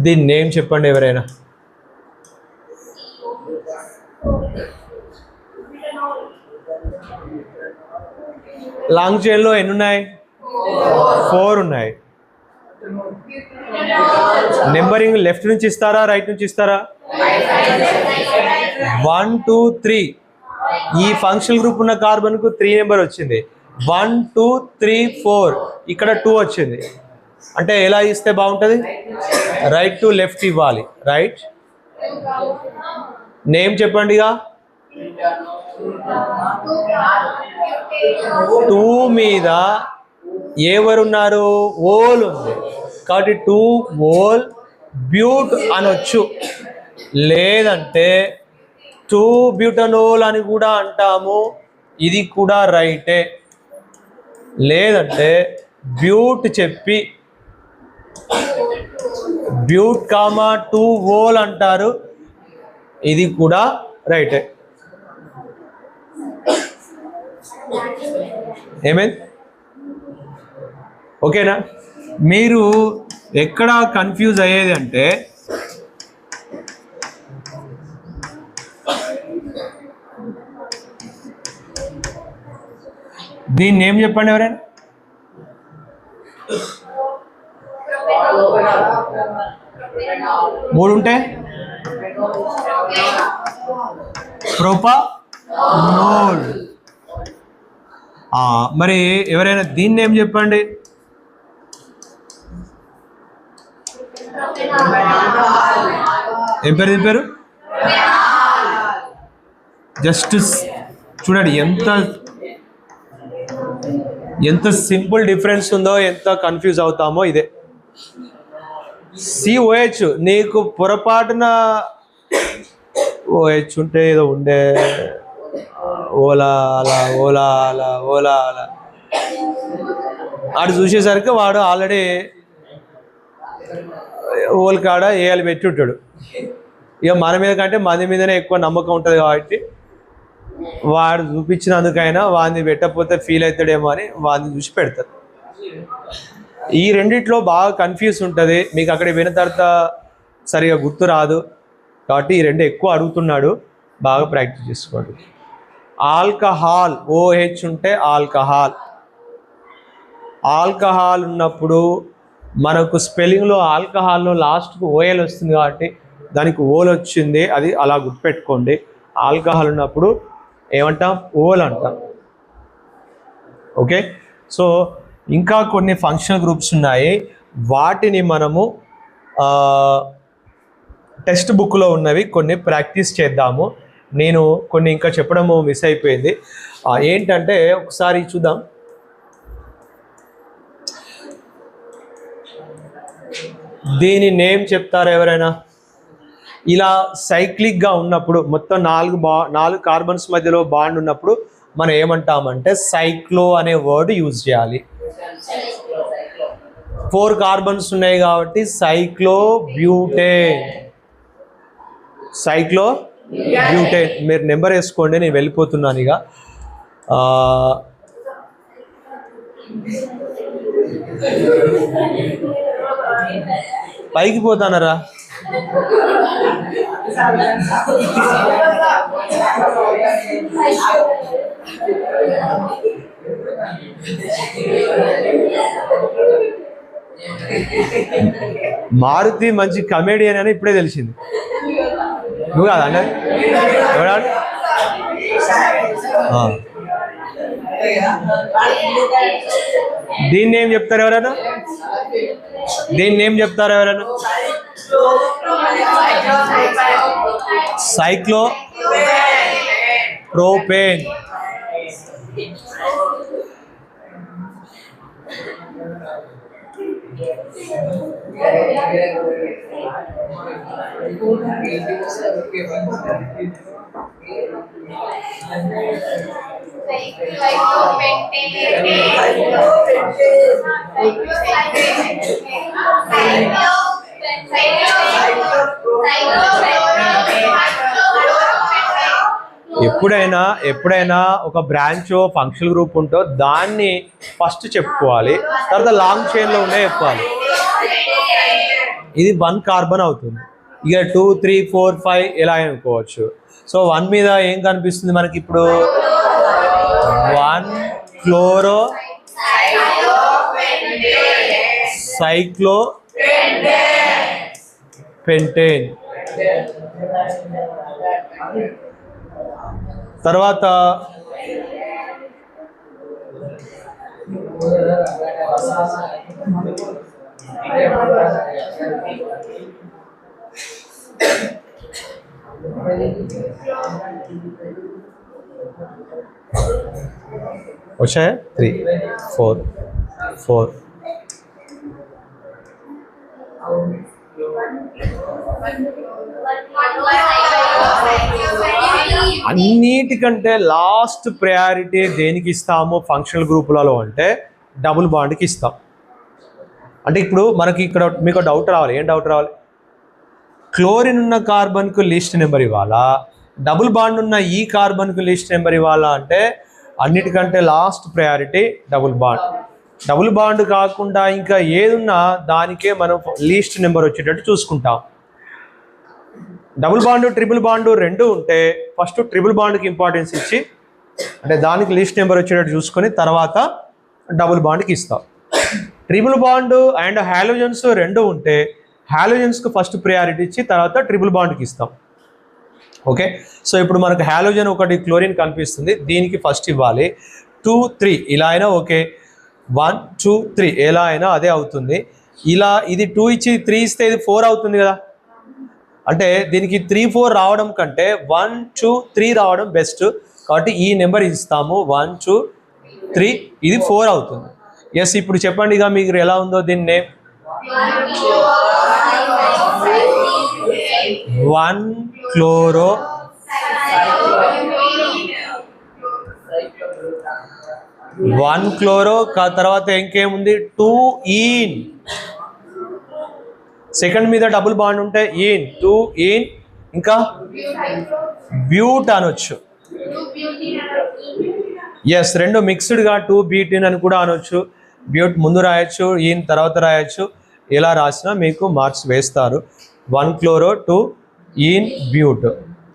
దీని నేమ్ చెప్పండి ఎవరైనా. లాంగ్ చైన్లో ఎన్ని ఉన్నాయి? 4 ఉన్నాయి. నెంబరింగ్ లెఫ్ట్ నుంచి ఇస్తారా, రైట్ నుంచి ఇస్తారా? 1 2 3. ఈ ఫంక్షనల్ గ్రూప్ ఉన్న కార్బన్కు 3 నెంబర్ వచ్చింది. 1 2 3 4. ఇక్కడ 2 వచ్చింది. అంటే ఎలా ఇస్తే బాగుంటుంది? రైట్ టు లెఫ్ట్ ఇవ్వాలి. రైట్. నేమ్ చెప్పండి. ఇక 2 మీద ఎవరున్నారు? ఓల్ ఉంది కాబట్టి 2 ఓల్ బ్యూట్ అనొచ్చు. లేదంటే 2 బ్యూటనోల్ అని కూడా అంటాము. ఇది కూడా రైటే. లేదంటే బ్యూట్ చెప్పి బ్యూట్ కామా 2 ఓల్ అంటారు. ఇది కూడా రైటే. ఏమైంది? ఓకేనా? మీరు ఎక్కడ కన్ఫ్యూజ్ అయ్యేది అంటే దీన్ని ఏం చెప్పండి ఎవరైనా. మూడు ఉంటే ప్రొపనోల్. మరి ఎవరైనా దీన్ని ఏం చెప్పండి. ఏం పేరు? దీని పేరు జస్ట్ చూడండి ఎంత సింపుల్ డిఫరెన్స్ ఉందో, ఎంత కన్ఫ్యూజ్ అవుతామో. ఇదే COH. నీకు పొరపాటున OH ఉంటే ఏదో ఉండే ఓలా అలా ఓలా అలా ఓలా అలా ఆడు చూసేసరికి వాడు ఆల్రెడీ ఓల్ కాడ ఏలు పెట్టి ఉంటాడు. ఇక మన మీద కంటే మంది మీదనే ఎక్కువ నమ్మకం ఉంటుంది కాబట్టి వాడు చూపించినందుకైనా వాడిని పెట్టకపోతే ఫీల్ అవుతాడేమో అని వాడిని చూసి పెడతారు. ఈ రెండిట్లో బాగా కన్ఫ్యూజ్ ఉంటుంది. మీకు అక్కడ విన్న తర్వాత సరిగా గుర్తు రాదు కాబట్టి ఈ రెండు ఎక్కువ అడుగుతున్నాడు. బాగా ప్రాక్టీస్ చేసుకోండి. ఆల్కహాల్ OH ఉంటే ఆల్కహాల్. ఆల్కహాల్ ఉన్నప్పుడు మనకు స్పెల్లింగ్లో ఆల్కహాల్లో లాస్ట్కు OL వస్తుంది కాబట్టి దానికి ఓల్ వచ్చింది. అది అలా గుర్తుపెట్టుకోండి. ఆల్కహాల్ ఉన్నప్పుడు ఏమంటాం? ఓల్ అంటాం. ఓకే. సో ఇంకా కొన్ని ఫంక్షనల్ గ్రూప్స్ ఉన్నాయి. వాటిని మనము టెక్స్ట్ బుక్లో ఉన్నవి కొన్ని ప్రాక్టీస్ చేద్దాము. నేను కొన్ని ఇంకా చెప్పడము మిస్ అయిపోయింది. ఏంటంటే ఒకసారి చూద్దాం. దీని నేమ్ చెప్తారా ఎవరైనా? ఇలా సైక్లిక్గా ఉన్నప్పుడు మొత్తం 4 కార్బన్స్ మధ్యలో బాండ్ ఉన్నప్పుడు మనం ఏమంటామంటే సైక్లో అనే వర్డ్ యూజ్ చేయాలి. 4 కార్బన్స్ ఉన్నాయి కాబట్టి సైక్లోబ్యూటేన్. సైక్లోబ్యూటేన్. మీరు నెంబర్ వేసుకోండి, నేను వెళ్ళిపోతున్నాను. ఇక పైకి పోతానరా? మారుతి మంచి కమెడియన్ అని ఇప్పుడే తెలిసింది. నువ్వు కాదా అండి? ఎవడా? దీన్ని ఏం చెప్తారు ఎవరైనా? దీన్ని ఏం చెప్తారు ఎవరైనా? సైక్లో ప్రోపేన్. ఎప్పుడైనా ఒక బ్రాంచ్ ఫంక్షనల్ గ్రూప్ ఉంటో దాన్ని ఫస్ట్ చెప్పుకోవాలి, తర్వాత లాంగ్ చైన్లో ఉండే చెప్పాలి. ఇది 1 కార్బన్ అవుతుంది. ఇక 2, 3, 4, 5 ఎలా అనుకోవచ్చు. సో 1 మీద ఏం కనిపిస్తుంది మనకి ఇప్పుడు? 1 క్లోరో సైక్లో పెంటేన్. తర్వాత వచ్చాయా? 3, 4, 4. అన్నిటికంటే లాస్ట్ ప్రయారిటీ దేనికి ఇస్తాము ఫంక్షనల్ గ్రూపులలో అంటే డబుల్ బాండ్కి ఇస్తాం. అంటే ఇప్పుడు మనకి ఇక్కడ మీకు డౌట్ రావాలి. ఏం డౌట్ రావాలి? క్లోరిన్ ఉన్న కార్బన్కు లిస్ట్ నెంబర్ ఇవ్వాలా, డబుల్ బాండ్ ఉన్న ఈ కార్బన్కు లిస్ట్ నెంబర్ ఇవ్వాలా అంటే అన్నిటికంటే last priority double bond. Double bond కాకుండా ఇంకా ఏదున్నా దానికే మనం లీస్ట్ నెంబర్ వచ్చేటట్టు చూసుకుంటాం. డబుల్ బాండ్ ట్రిపుల్ బాండ్ రెండు ఉంటే ఫస్ట్ ట్రిపుల్ బాండ్కి ఇంపార్టెన్స్ ఇచ్చి అంటే దానికి లీస్ట్ నెంబర్ వచ్చేటట్టు చూసుకొని తర్వాత డబుల్ బాండ్కి ఇస్తాం. ట్రిపుల్ బాండ్ అండ్ హాలోజన్స్ రెండు ఉంటే హాలోజన్స్కి ఫస్ట్ ప్రయారిటీ ఇచ్చి తర్వాత ట్రిపుల్ బాండ్కి ఇస్తాం. ఓకే, సో ఇప్పుడు మనకు హాలోజన్ ఒకటి క్లోరిన్ కనిపిస్తుంది, దీనికి ఫస్ట్ ఇవ్వాలి. 2, 3 ఇలా అయినా ఓకే, 1, 2, 3 ఎలా అయినా అదే అవుతుంది. ఇలా ఇది 2 ఇచ్చి 3 ఇస్తే ఇది 4 అవుతుంది కదా. అంటే దీనికి 3, 4 రావడం కంటే 1, 2, 3 రావడం బెస్ట్. కాబట్టి ఈ నెంబర్ ఇస్తాము 1, 2, 3 ఇది 4 అవుతుంది. ఎస్, ఇప్పుడు చెప్పండి ఇక మీకు ఎలా ఉందో దీని నేమ్. 1 క్లోరో తర్వాత ఇంకేముంది 2 ఈన్. సెకండ్ మీద డబుల్ బాండ్ ఉంటే ఈన్ 2 ఈన్ ఇంకా బ్యూట్ అనొచ్చు. ఎస్, రెండు మిక్స్డ్గా 2 బ్యూటిన్ అని కూడా అనొచ్చు. బ్యూట్ ముందు రాయొచ్చు, ఈన్ తర్వాత రాయొచ్చు. ఎలా రాసినా మీకు మార్క్స్ వేస్తారు. 1 క్లోరో 2 ఈన్ బ్యూట్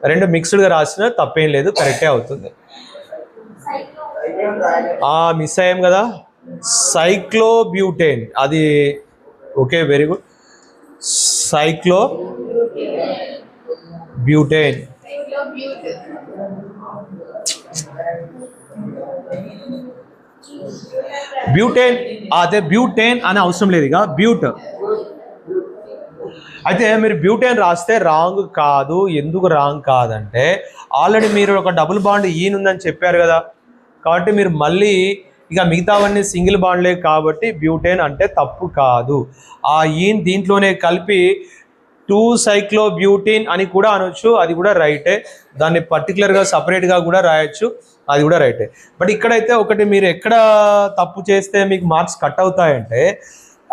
రెండు మిక్స్డ్గా రాసినా తప్పేం లేదు, కరెక్టే అవుతుంది. మిస్ అయ్యాం కదా, సైక్లోబ్యూటేన్. అది ఓకే, వెరీ గుడ్. సైక్లోబ్యూటేన్. బ్యూటేన్ అదే బ్యూటేన్ అనే అవసరం లేదు, ఇక బ్యూట్. అయితే మీరు బ్యూటేన్ రాస్తే రాంగ్ కాదు. ఎందుకు రాంగ్ కాదంటే ఆల్రెడీ మీరు ఒక డబుల్ బాండ్ ఈన్ ఉందని చెప్పారు కదా, కాబట్టి మీరు మళ్ళీ ఇక మిగతావన్నీ సింగిల్ బాండ్లే కాబట్టి బ్యూటేన్ అంటే తప్పు కాదు. ఆ ఈన్ దీంట్లోనే కలిపి 2 సైక్లోబ్యూటిన్ అని కూడా అనొచ్చు, అది కూడా రైటే. దాన్ని పర్టికులర్గా సపరేట్గా కూడా రాయొచ్చు, అది కూడా రైటే. బట్ ఇక్కడైతే ఒకటి మీరు ఎక్కడ తప్పు చేస్తే మీకు మార్క్స్ కట్ అవుతాయంటే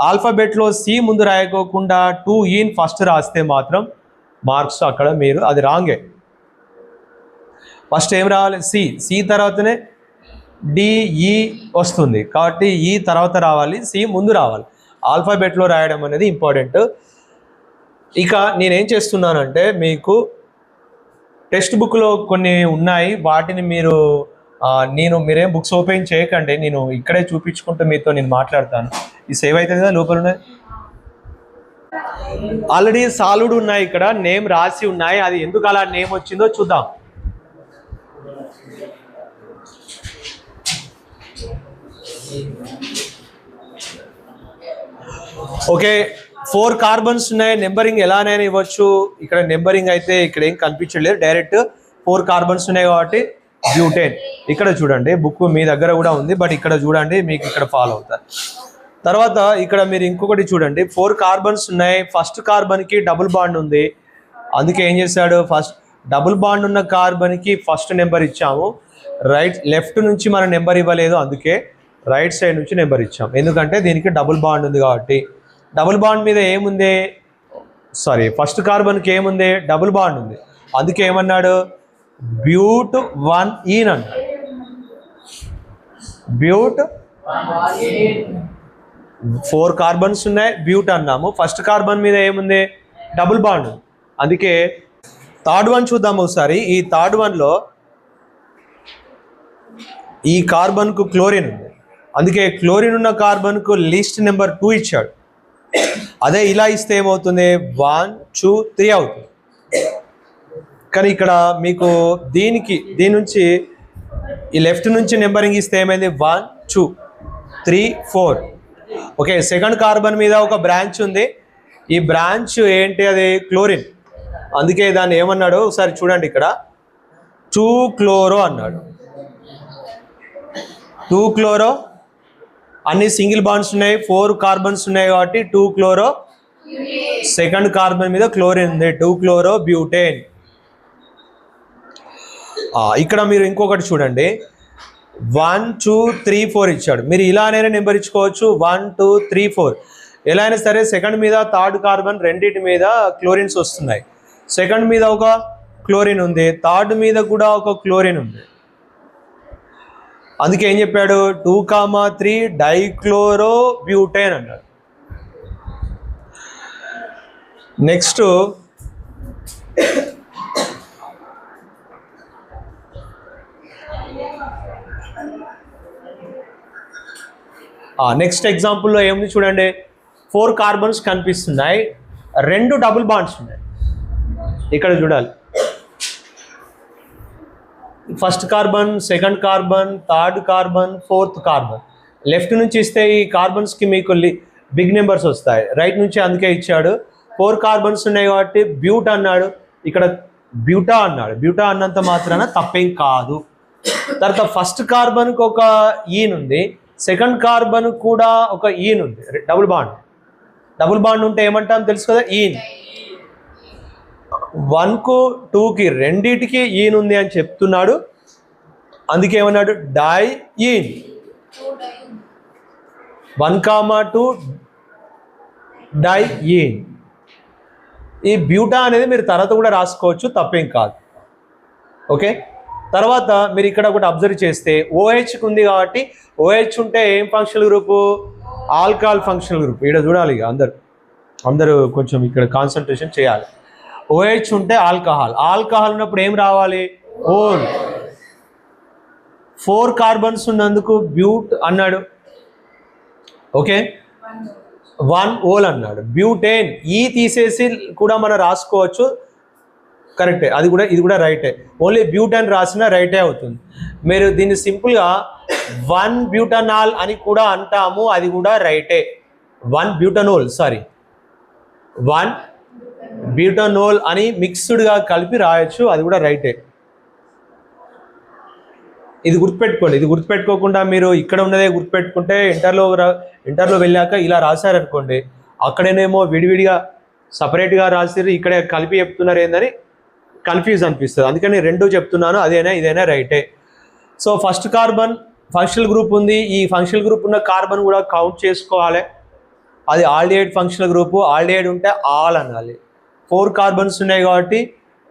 ఆల్ఫాబెట్లో సి ముందు రాయకోకుండా 2 ఈన్ ఫస్ట్ రాస్తే మాత్రం మార్క్స్ అక్కడ మీరు అది రాంగే. ఫస్ట్ ఏం రావాలి? సి తర్వాతనే డిఈ వస్తుంది, కాబట్టి ఈ తర్వాత రావాలి, సి ముందు రావాలి. ఆల్ఫాబెట్లో రాయడం అనేది ఇంపార్టెంట్. ఇక నేనేం చేస్తున్నానంటే మీకు టెక్స్ట్ బుక్లో కొన్ని ఉన్నాయి, వాటిని మీరేం బుక్స్ ఓపెన్ చేయకండి, నేను ఇక్కడే చూపించుకుంటూ మీతో నేను మాట్లాడతాను. ఈ సేవ్ అవుతుంది కదా లోపల ఉన్నాయి, ఆల్రెడీ సాల్వ్డ్ ఉన్నాయి, ఇక్కడ నేమ్ రాసి ఉన్నాయి. అది ఎందుకు అలా నేమ్ వచ్చిందో చూద్దాం. ఓకే, 4 కార్బన్స్ ఉన్నాయి. నెంబరింగ్ ఎలానైనా ఇవ్వచ్చు. ఇక్కడ నెంబరింగ్ అయితే ఇక్కడ ఏం కనిపించలేదు, డైరెక్ట్ 4 కార్బన్స్ ఉన్నాయి కాబట్టి బ్యూటేన్. ఇక్కడ చూడండి, బుక్ మీ దగ్గర కూడా ఉంది, బట్ ఇక్కడ చూడండి మీకు ఇక్కడ ఫాలో అవుతారు. తర్వాత ఇక్కడ మీరు ఇంకొకటి చూడండి, 4 కార్బన్స్ ఉన్నాయి. ఫస్ట్ కార్బన్కి డబుల్ బాండ్ ఉంది, అందుకే ఏం చేశాడు, ఫస్ట్ డబుల్ బాండ్ ఉన్న కార్బన్కి ఫస్ట్ నెంబర్ ఇచ్చాము. లెఫ్ట్ నుంచి మనం నెంబర్ ఇవ్వలేదు, అందుకే రైట్ సైడ్ నుంచి నెంబర్ ఇచ్చాం. ఎందుకంటే దీనికి డబుల్ బాండ్ ఉంది కాబట్టి. డబుల్ బాండ్ మీద ఏముంది, ఫస్ట్ కార్బన్కి ఏముంది, డబుల్ బాండ్ ఉంది, అందుకే ఏమన్నాడు, బ్యూట్ 1 ఈన్ అన్నాడు. బ్యూట్ 4 కార్బన్స్ ఉన్నాయి, బ్యూట్ అన్నాము. ఫస్ట్ కార్బన్ మీద ఏముంది, డబుల్ బాండ్, అందుకే. థర్డ్ వన్ చూద్దాము ఒకసారి. ఈ థర్డ్ వన్లో ఈ కార్బన్కు క్లోరిన్ ఉంది, అందుకే క్లోరిన్ ఉన్న కార్బన్కు లిస్ట్ నెంబర్ 2 ఇచ్చాడు. అదే ఇలా ఇస్తే ఏమవుతుంది, 1 2 3 అవుతుంది. కానీ ఇక్కడ మీకు దీని నుంచి ఈ లెఫ్ట్ నుంచి నెంబరింగ్ ఇస్తే ఏమైంది, 1 2 3 4. ఓకే, సెకండ్ కార్బన్ మీద ఒక బ్రాంచ్ ఉంది, ఈ బ్రాంచ్ ఏంటి, అది క్లోరిన్, అందుకే దాన్ని ఏమన్నాడు ఒకసారి చూడండి. ఇక్కడ 2 క్లోరో అన్నాడు. 2 క్లోరో, అన్ని సింగిల్ బాండ్స్ ఉన్నాయి, 4 కార్బన్స్ ఉన్నాయి కాబట్టి 2 క్లోరో. సెకండ్ కార్బన్ మీద క్లోరిన్ ఉంది, 2 క్లోరో బ్యూటేన్. ఇక్కడ మీరు ఇంకొకటి చూడండి, 1 2 3 4 ఇచ్చాడు. మీరు ఇలానైనా నెంబర్ ఇచ్చుకోవచ్చు, 1 2 3 4 ఎలా అయినా సరే. సెకండ్ మీద థర్డ్ కార్బన్ రెండింటి మీద క్లోరిన్స్ వస్తున్నాయి. సెకండ్ మీద ఒక క్లోరిన్ ఉంది, థర్డ్ మీద కూడా ఒక క్లోరిన్ ఉంది, అందుకే ఏం చెప్పాడు, 2,3 డైక్లోరో బ్యూటేన్ అన్నాడు. నెక్స్ట్ నెక్స్ట్ ఎగ్జాంపుల్లో ఏముంది చూడండి, 4 కార్బన్స్ కనిపిస్తున్నాయి, 2 డబుల్ బాండ్స్ ఉన్నాయి. ఇక్కడ చూడాలి, first carbon, second carbon, third carbon, fourth carbon. Left నుంచి ఇస్తే ఈ కార్బన్స్కి మీకు బిగ్ నెంబర్స్ వస్తాయి, రైట్ నుంచి అందుకే ఇచ్చాడు. 4 కార్బన్స్ ఉన్నాయి కాబట్టి బ్యూట్ అన్నాడు, ఇక్కడ బ్యూటా అన్నాడు. బ్యూటా అన్నంత మాత్రాన తప్పేం కాదు. తర్వాత ఫస్ట్ కార్బన్కి ఒక ఈన్ ఉంది, సెకండ్ కార్బన్ కూడా ఒక ఈన్ ఉంది, డబుల్ బాండ్. డబుల్ బాండ్ ఉంటే ఏమంటాం తెలుసు కదా, ఈన్. 1కు 2కి రెండిటికి ఈన్ ఉంది అని చెప్తున్నాడు, అందుకే ఏమన్నాడు, డై ఈన్. 1,2 డై ఈన్. ఈ బ్యూటా అనేది మీరు తర్వాత కూడా రాసుకోవచ్చు, తప్పేం కాదు. ఓకే, తర్వాత మీరు ఇక్కడ ఒకటి అబ్జర్వ్ చేస్తే ఓహెచ్కి ఉంది కాబట్టి, ఓహెచ్ ఉంటే ఏం functional group, alcohol functional group. ఇక్కడ చూడాలి, ఇక అందరూ కొంచెం ఇక్కడ కాన్సన్ట్రేషన్ చేయాలి. ఓహెచ్ ఉంటే ఆల్కహాల్, ఆల్కహాల్ ఉన్నప్పుడు ఏం రావాలి, ఓల్. 4 కార్బన్స్ ఉన్నందుకు బ్యూట్ అన్నాడు. ఓకే, 1 ఓల్ అన్నాడు. బ్యూటేన్, ఈ తీసేసి కూడా మనం రాసుకోవచ్చు, కరెక్టే, ఇది కూడా రైటే. ఓన్లీ బ్యూటేన్ రాసినా రైటే అవుతుంది. మీరు దీన్ని సింపుల్గా 1 బ్యూటనాల్ అని కూడా అంటాము, అది కూడా రైటే. 1 బ్యూటనోల్ అని మిక్స్డ్గా కలిపి రాయొచ్చు, అది కూడా రైటే. ఇది గుర్తుపెట్టుకోండి. ఇది గుర్తుపెట్టుకోకుండా మీరు ఇక్కడ ఉన్నదే గుర్తుపెట్టుకుంటే ఇంటర్లో వెళ్ళాక ఇలా రాశారనుకోండి, అక్కడేనేమో విడివిడిగా సపరేట్గా రాసిరు, ఇక్కడే కలిపి చెప్తున్నారు ఏందని కన్ఫ్యూజ్ అనిపిస్తుంది. అందుకని 2 చెప్తున్నాను, అదేనా ఇదేనా రైటే. So first carbon functional group ఉంది, ఈ ఫంక్షనల్ గ్రూప్ ఉన్న కార్బన్ కూడా కౌంట్ చేసుకోవాలి, అది ఆల్డిహైడ్ ఫంక్షనల్ గ్రూపు. ఆల్డిహైడ్ ఉంటే ఆల్ అనాలి. 4 కార్బన్స్ ఉన్నాయి కాబట్టి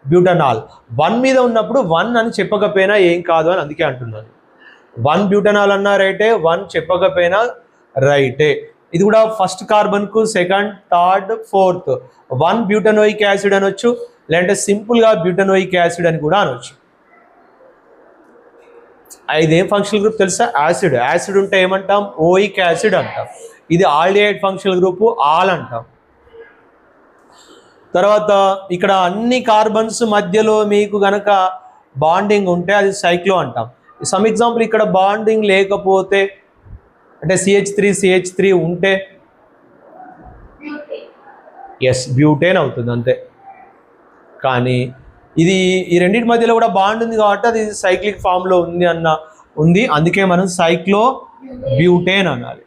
బ్యూటనాల్. 1 మీద ఉన్నప్పుడు 1 అని చెప్పకపోయినా ఏం కాదు అని అందుకే అంటున్నాను. 1 బ్యూటనాల్ అన్నా రైటే, 1 చెప్పకపోయినా రైటే. ఇది కూడా ఫస్ట్ కార్బన్కు second, third, fourth. 1 butanoic acid అనొచ్చు, లేదంటే సింపుల్గా బ్యూటనోయిక్ యాసిడ్ అని కూడా అనొచ్చు. ఇదేం ఫంక్షనల్ గ్రూప్ తెలుసా? యాసిడ్. యాసిడ్ ఉంటే ఏమంటాం? ఓయిక్ యాసిడ్ అంటాం. ఇది ఆల్డిహైడ్ ఫంక్షనల్ గ్రూపు, ఆల్ అంటాం. తర్వాత ఇక్కడ అన్ని కార్బన్స్ మధ్యలో మీకు గనక బాండింగ్ ఉంటే అది సైక్లో అంటాం. సమ్ ఎగ్జాంపుల్, ఇక్కడ బాండింగ్ లేకపోతే అంటే CH3 ఉంటే ఎస్ బ్యూటేన్ అవుతుంది అంతే. కానీ ఇది ఈ రెండింటి మధ్యలో కూడా బాండ్ ఉంది కాబట్టి అది సైక్లిక్ ఫామ్లో ఉంది, అందుకే మనం సైక్లో బ్యూటేన్ అనాలి.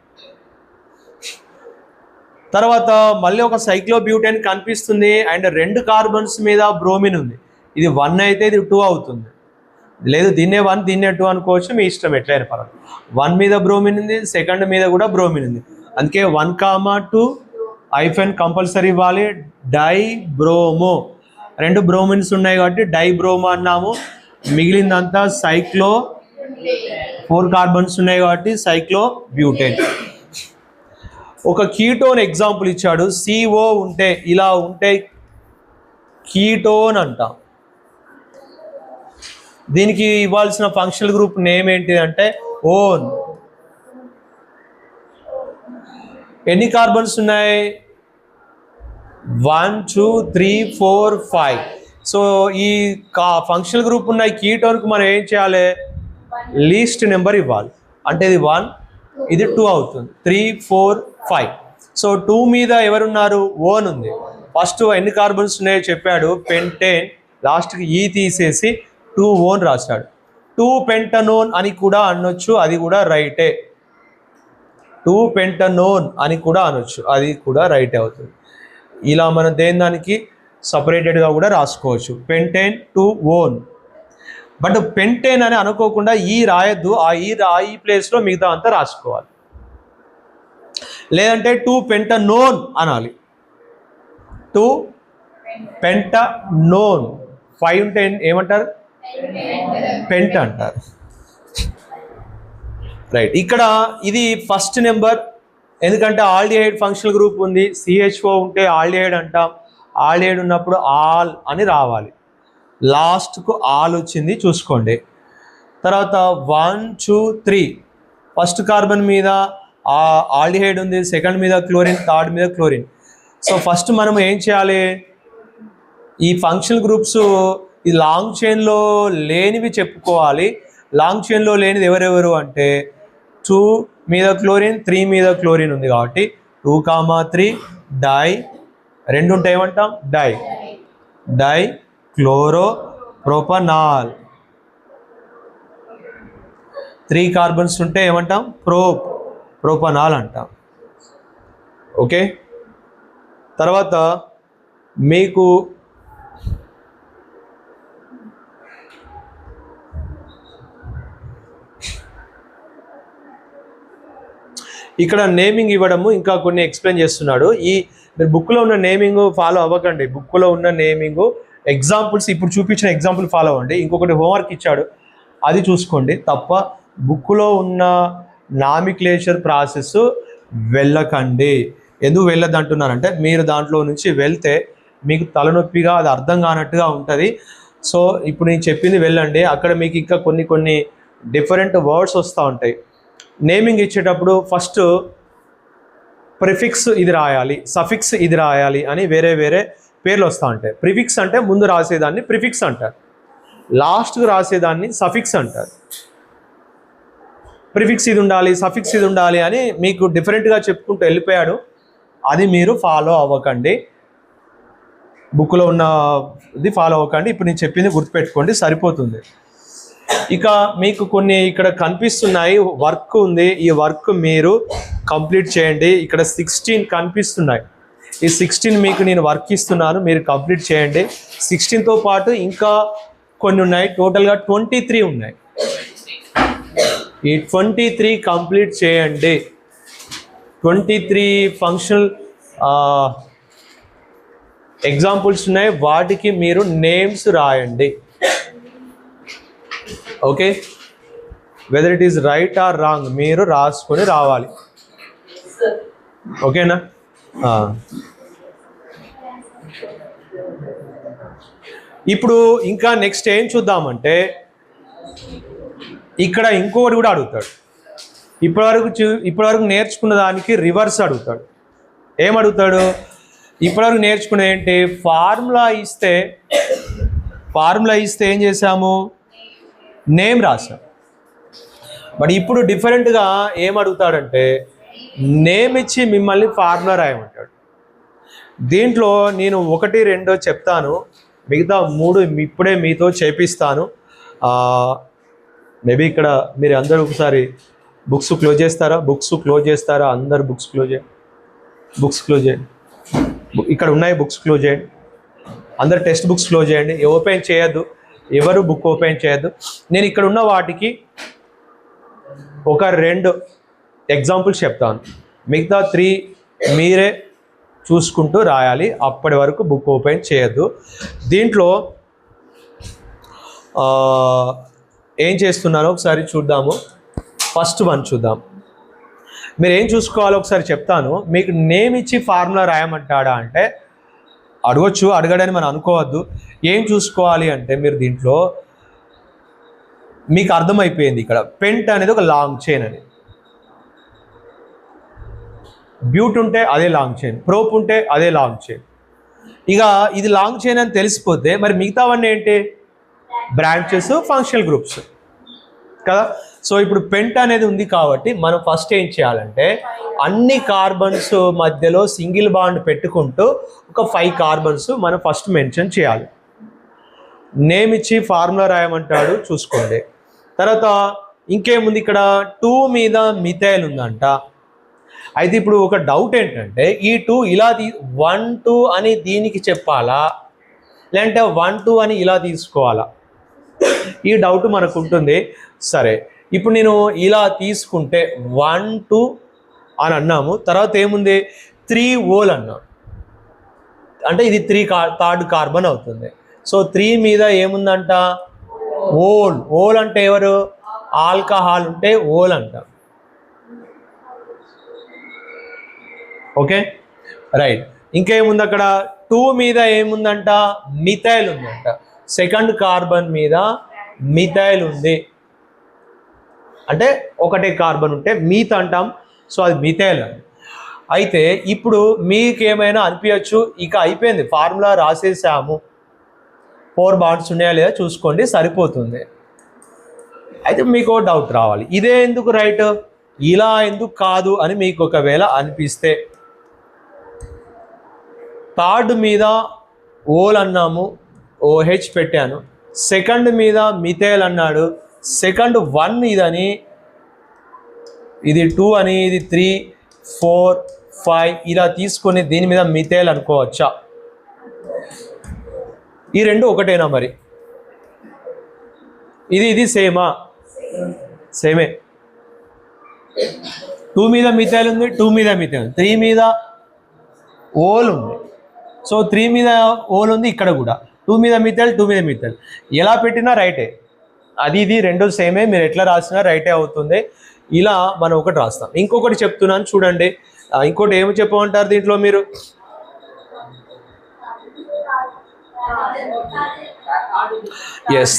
తర్వాత మళ్ళీ ఒక సైక్లో బ్యూటేన్ కనిపిస్తుంది అండ్ 2 కార్బన్స్ మీద బ్రోమిన్ ఉంది. ఇది 1 అయితే ఇది 2 అవుతుంది, లేదు దీన్నే 1 దీన్నే 2 అనుకోవచ్చు, మీ ఇష్టం ఎట్లయినా పర్వాలేదు. 1 మీద బ్రోమిన్ ఉంది, సెకండ్ మీద కూడా బ్రోమిన్ ఉంది, అందుకే 1,2 హైఫెన్ కంపల్సరీ ఇవ్వాలి. డైబ్రోమో, 2 బ్రోమిన్స్ ఉన్నాయి కాబట్టి డైబ్రోమో అన్నాము. మిగిలిందంతా సైక్లో, 4 కార్బన్స్ ఉన్నాయి కాబట్టి సైక్లో బ్యూటేన్. ఒక కీటోన్ ఎగ్జాంపుల్ ఇచ్చాడు. CO ఉంటే ఇలా ఉంటే కీటోన్ అంటాం. దీనికి ఇవ్వాల్సిన ఫంక్షనల్ గ్రూప్ నేమ్ ఏంటి అంటే ఓన్. ఎన్ని కార్బన్స్ ఉన్నాయి? 1 2 3 4 5. సో ఈ ఫంక్షనల్ గ్రూప్ ఉన్న కీటోన్కి మనం ఏం చేయాలి? లీస్ట్ నెంబర్ ఇవ్వాలి. అంటే ఇది 1, ఇది 2 అవుతుంది, 3 4 5. సో 2 మీద ఎవరున్నారు? ఓన్ ఉంది. ఫస్ట్ ఎన్ని కార్బన్స్ ఉన్నాయో చెప్పాడు, పెంటేన్. లాస్ట్కి ఈ తీసేసి 2 ఓన్ రాశాడు. 2 పెంటనోన్ అని కూడా అనొచ్చు, అది కూడా రైటే. 2 పెంటనోన్ అని కూడా అనొచ్చు, అది కూడా రైటే అవుతుంది. ఇలా మనం దానికి సపరేటెడ్గా కూడా రాసుకోవచ్చు. Pentane 2 own. బట్ పెంటేన్ అని అనుకోకుండా ఈ రాయద్దు, ఈ ప్లేస్లో మిగతా అంతా రాసుకోవాలి. లేదంటే 2 పెంటనోన్ అనాలి. 2 పెంటనోన్. 5 ఉంటే ఏమంటారు? పెంట అంటారు. రైట్. ఇక్కడ ఇది ఫస్ట్ నెంబర్, ఎందుకంటే ఆల్డిహైడ్ ఫంక్షనల్ గ్రూప్ ఉంది. CHO ఉంటే ఆల్డిహైడ్ అంటాం. ఆల్డిహైడ్ ఉన్నప్పుడు ఆల్ అని రావాలి. లాస్ట్కు ఆల్ వచ్చింది చూసుకోండి. తర్వాత 1 2 3 ఫస్ట్ కార్బన్ మీద ఆల్డిహైడ్ ఉంది, సెకండ్ మీద క్లోరిన్, థర్డ్ మీద క్లోరిన్. సో ఫస్ట్ మనం ఏం చేయాలి? ఈ ఫంక్షనల్ గ్రూప్స్ ఈ లాంగ్ చైన్లో లేనివి చెప్పుకోవాలి. లాంగ్ చైన్లో లేనిది ఎవరెవరు అంటే 2 మీద క్లోరిన్, 3 మీద క్లోరిన్ ఉంది కాబట్టి 2, 3 డై. 2 ఉంటే ఏమంటాం? Die chloro propanol. 3 కార్బన్స్ ఉంటే ఏమంటాం? ప్రొపనాల్ అంటాం. ఓకే. తర్వాత మీకు ఇక్కడ నేమింగ్ ఇవ్వడము, ఇంకా కొన్ని ఎక్స్ప్లెయిన్ చేస్తున్నాడు. మీరు బుక్లో ఉన్న నేమింగ్ ఫాలో అవ్వకండి. బుక్లో ఉన్న నేమింగ్ ఎగ్జాంపుల్స్, ఇప్పుడు చూపించిన ఎగ్జాంపుల్ ఫాలో అవ్వండి. ఇంకొకటి హోంవర్క్ ఇచ్చాడు, అది చూసుకోండి తప్ప బుక్లో ఉన్న నామిక్లేచర్ ప్రాసెస్ వెళ్ళకండి. ఎందుకు వెళ్ళదు అంటున్నారంటే మీరు దాంట్లో నుంచి వెళ్తే మీకు తలనొప్పిగా, అది అర్థం కానట్టుగా ఉంటుంది. సో ఇప్పుడు నేను చెప్పింది వెళ్ళండి. అక్కడ మీకు ఇంకా కొన్ని డిఫరెంట్ వర్డ్స్ వస్తూ ఉంటాయి. నేమింగ్ ఇచ్చేటప్పుడు ఫస్ట్ ప్రిఫిక్స్ ఇది రాయాలి, సఫిక్స్ ఇది రాయాలి అని వేరే పేర్లు వస్తూ ఉంటాయి. ప్రిఫిక్స్ అంటే ముందు రాసేదాన్ని ప్రిఫిక్స్ అంటారు, లాస్ట్కి రాసేదాన్ని సఫిక్స్ అంటారు. ప్రిఫిక్స్ ఇది ఉండాలి, సఫిక్స్ ఇది ఉండాలి అని మీకు డిఫరెంట్గా చెప్పుకుంటూ వెళ్ళిపోయాడు. అది మీరు ఫాలో అవ్వకండి, బుక్లో ఉన్న ఇది ఫాలో అవ్వకండి. ఇప్పుడు నేను చెప్పింది గుర్తుపెట్టుకోండి, సరిపోతుంది. ఇక మీకు కొన్ని ఇక్కడ కనిపిస్తున్నాయి, వర్క్ ఉంది. ఈ వర్క్ మీరు కంప్లీట్ చేయండి. ఇక్కడ 16 కనిపిస్తున్నాయి. ఈ 16 మీకు నేను వర్క్ ఇస్తున్నాను, మీరు కంప్లీట్ చేయండి. 16తో పాటు ఇంకా కొన్ని ఉన్నాయి, టోటల్గా 23 ఉన్నాయి. ఈ 23 కంప్లీట్ చేయండి. 23 ఫంక్షనల్ ఎగ్జాంపుల్స్ ఉన్నాయి, వాటికి మీరు నేమ్స్ రాయండి. Okay, whether it is right are wrong మీరు రాసుకొని రావాలి. ఓకేనా? ఇప్పుడు ఇంకా నెక్స్ట్ ఏం చూద్దామంటే ఇక్కడ ఇంకొకటి కూడా అడుగుతాడు. ఇప్పటివరకు నేర్చుకున్న దానికి రివర్స్ అడుగుతాడు. ఏం అడుగుతాడు? ఇప్పటివరకు నేర్చుకునేది ఏంటి? ఫార్ములా ఇస్తే ఏం చేసాము? నేమ్ రాసాం. బట్ ఇప్పుడు డిఫరెంట్గా ఏం అడుగుతాడంటే నేమ్ ఇచ్చి మిమ్మల్ని ఫార్ములా రాయమంటాడు. దీంట్లో నేను 1, 2 చెప్తాను, మిగతా 3 ఇప్పుడే మీతో చేపిస్తాను. మేబీ ఇక్కడ మీరు అందరూ ఒకసారి బుక్స్ క్లోజ్ చేస్తారా? అందరు బుక్స్ క్లోజ్ చేయండి. ఇక్కడ ఉన్నాయి, బుక్స్ క్లోజ్ చేయండి. అందరు టెక్స్ట్ బుక్స్ క్లోజ్ చేయండి. ఓపెన్ చేయొద్దు, ఎవరు బుక్ ఓపెన్ చేయొద్దు. నేను ఇక్కడ ఉన్న వాటికి ఒక 2 ఎగ్జాంపుల్స్ చెప్తాను, మిగతా 3 మీరే చూసుకుంటూ రాయాలి. అప్పటి వరకు బుక్ ఓపెన్ చేయొద్దు. దీంట్లో ఏం చేస్తున్నానో ఒకసారి చూద్దాము. ఫస్ట్ 1 చూద్దాం. మీరు ఏం చూసుకోవాలో ఒకసారి చెప్తాను. మీకు నేమ్ ఇచ్చి ఫార్ములా రాయమంటాడా అంటే అడగడని మనం అనుకోవద్దు. ఏం చూసుకోవాలి అంటే మీరు దీంట్లో మీకు అర్థమైపోయింది. ఇక్కడ పెంట్ అనేది ఒక లాంగ్ చైన్ అని, బ్యూట్ ఉంటే అదే లాంగ్ చైన్, ప్రోప్ ఉంటే అదే లాంగ్ చైన్. ఇక ఇది లాంగ్ చైన్ అని తెలిసిపోతే మరి మిగతావన్నీ ఏంటి? బ్రాంచెస్, ఫంక్షనల్ గ్రూప్స్ కదా. సో ఇప్పుడు పెంట్ అనేది ఉంది కాబట్టి మనం ఫస్ట్ ఏం చేయాలంటే అన్ని కార్బన్స్ మధ్యలో సింగిల్ బాండ్ పెట్టుకుంటూ ఒక 5 కార్బన్స్ మనం ఫస్ట్ మెన్షన్ చేయాలి. నేమ్ ఇచ్చి ఫార్ములా రాయమంటాడు, చూసుకోండి. తర్వాత ఇంకేముంది? ఇక్కడ 2 మీద మిథైల్ ఉందంట. అయితే ఇప్పుడు ఒక డౌట్ ఏంటంటే ఈ 2 ఇలా 1, 2 అని దీనికి చెప్పాలా, లేదంటే 1, 2 అని ఇలా తీసుకోవాలా? ఈ డౌట్ మనకు ఉంటుంది. సరే, ఇప్పుడు నేను ఇలా తీసుకుంటే 1, 2 అని అన్నాము. తర్వాత ఏముంది? 3 ఓల్ అన్నాం, అంటే ఇది 3 కార్బన్ అవుతుంది. సో 3 మీద ఏముందంట? ఓల్ అంటే ఎవరు? ఆల్కహాల్ ఉంటే ఓల్ అంట. Okay, right. ఇంకేముంది అక్కడ? 2 మీద ఏముందంట? మిథైల్ ఉందంట. సెకండ్ కార్బన్ మీద మిథైల్ ఉంది, అంటే ఒకటే కార్బన్ ఉంటే మీత్ అంటాం. సో అది మిథైల్ అని. అయితే ఇప్పుడు మీకేమైనా అనిపించచ్చు, ఇక అయిపోయింది, ఫార్ములా రాసేసాము, 4 బాండ్స్ ఉన్నాయా లేదా చూసుకోండి, సరిపోతుంది. అయితే మీకు డౌట్ రావాలి, ఇదే ఎందుకు రైట్, ఇలా ఎందుకు కాదు అని మీకు ఒకవేళ అనిపిస్తే, థర్డ్ మీద ఓల్ అన్నాము, OH పెట్టాను. సెకండ్ మీద మిథైల్ అన్నాడు. సెకండ్ 1 ఇదని, ఇది 2 అని, ఇది 3, 4, 5 ఇలా తీసుకొని దీని మీద మిథైల్ అనుకోవచ్చా? ఈ 2 ఒకటేనా? మరి ఇది సేమా? సేమే. 2 మీద మిథైల్ ఉంది, 2 మీద మిథైల్, 3 మీద ఓల్ ఉంది. సో 3 మీద ఓల్ ఉంది, ఇక్కడ కూడా 2 మీద మిథైల్, 2 మీద మిథైల్. ఎలా పెట్టినా రైటే, ఇది 2 సేమే. మీరు ఎట్లా రాసినా రైటే అవుతుంది. ఇలా మనం ఒకటి రాస్తాం. ఇంకొకటి చెప్తున్నాను చూడండి. ఇంకోటి ఏమి చెప్పమంటారు దీంట్లో మీరు? ఎస్,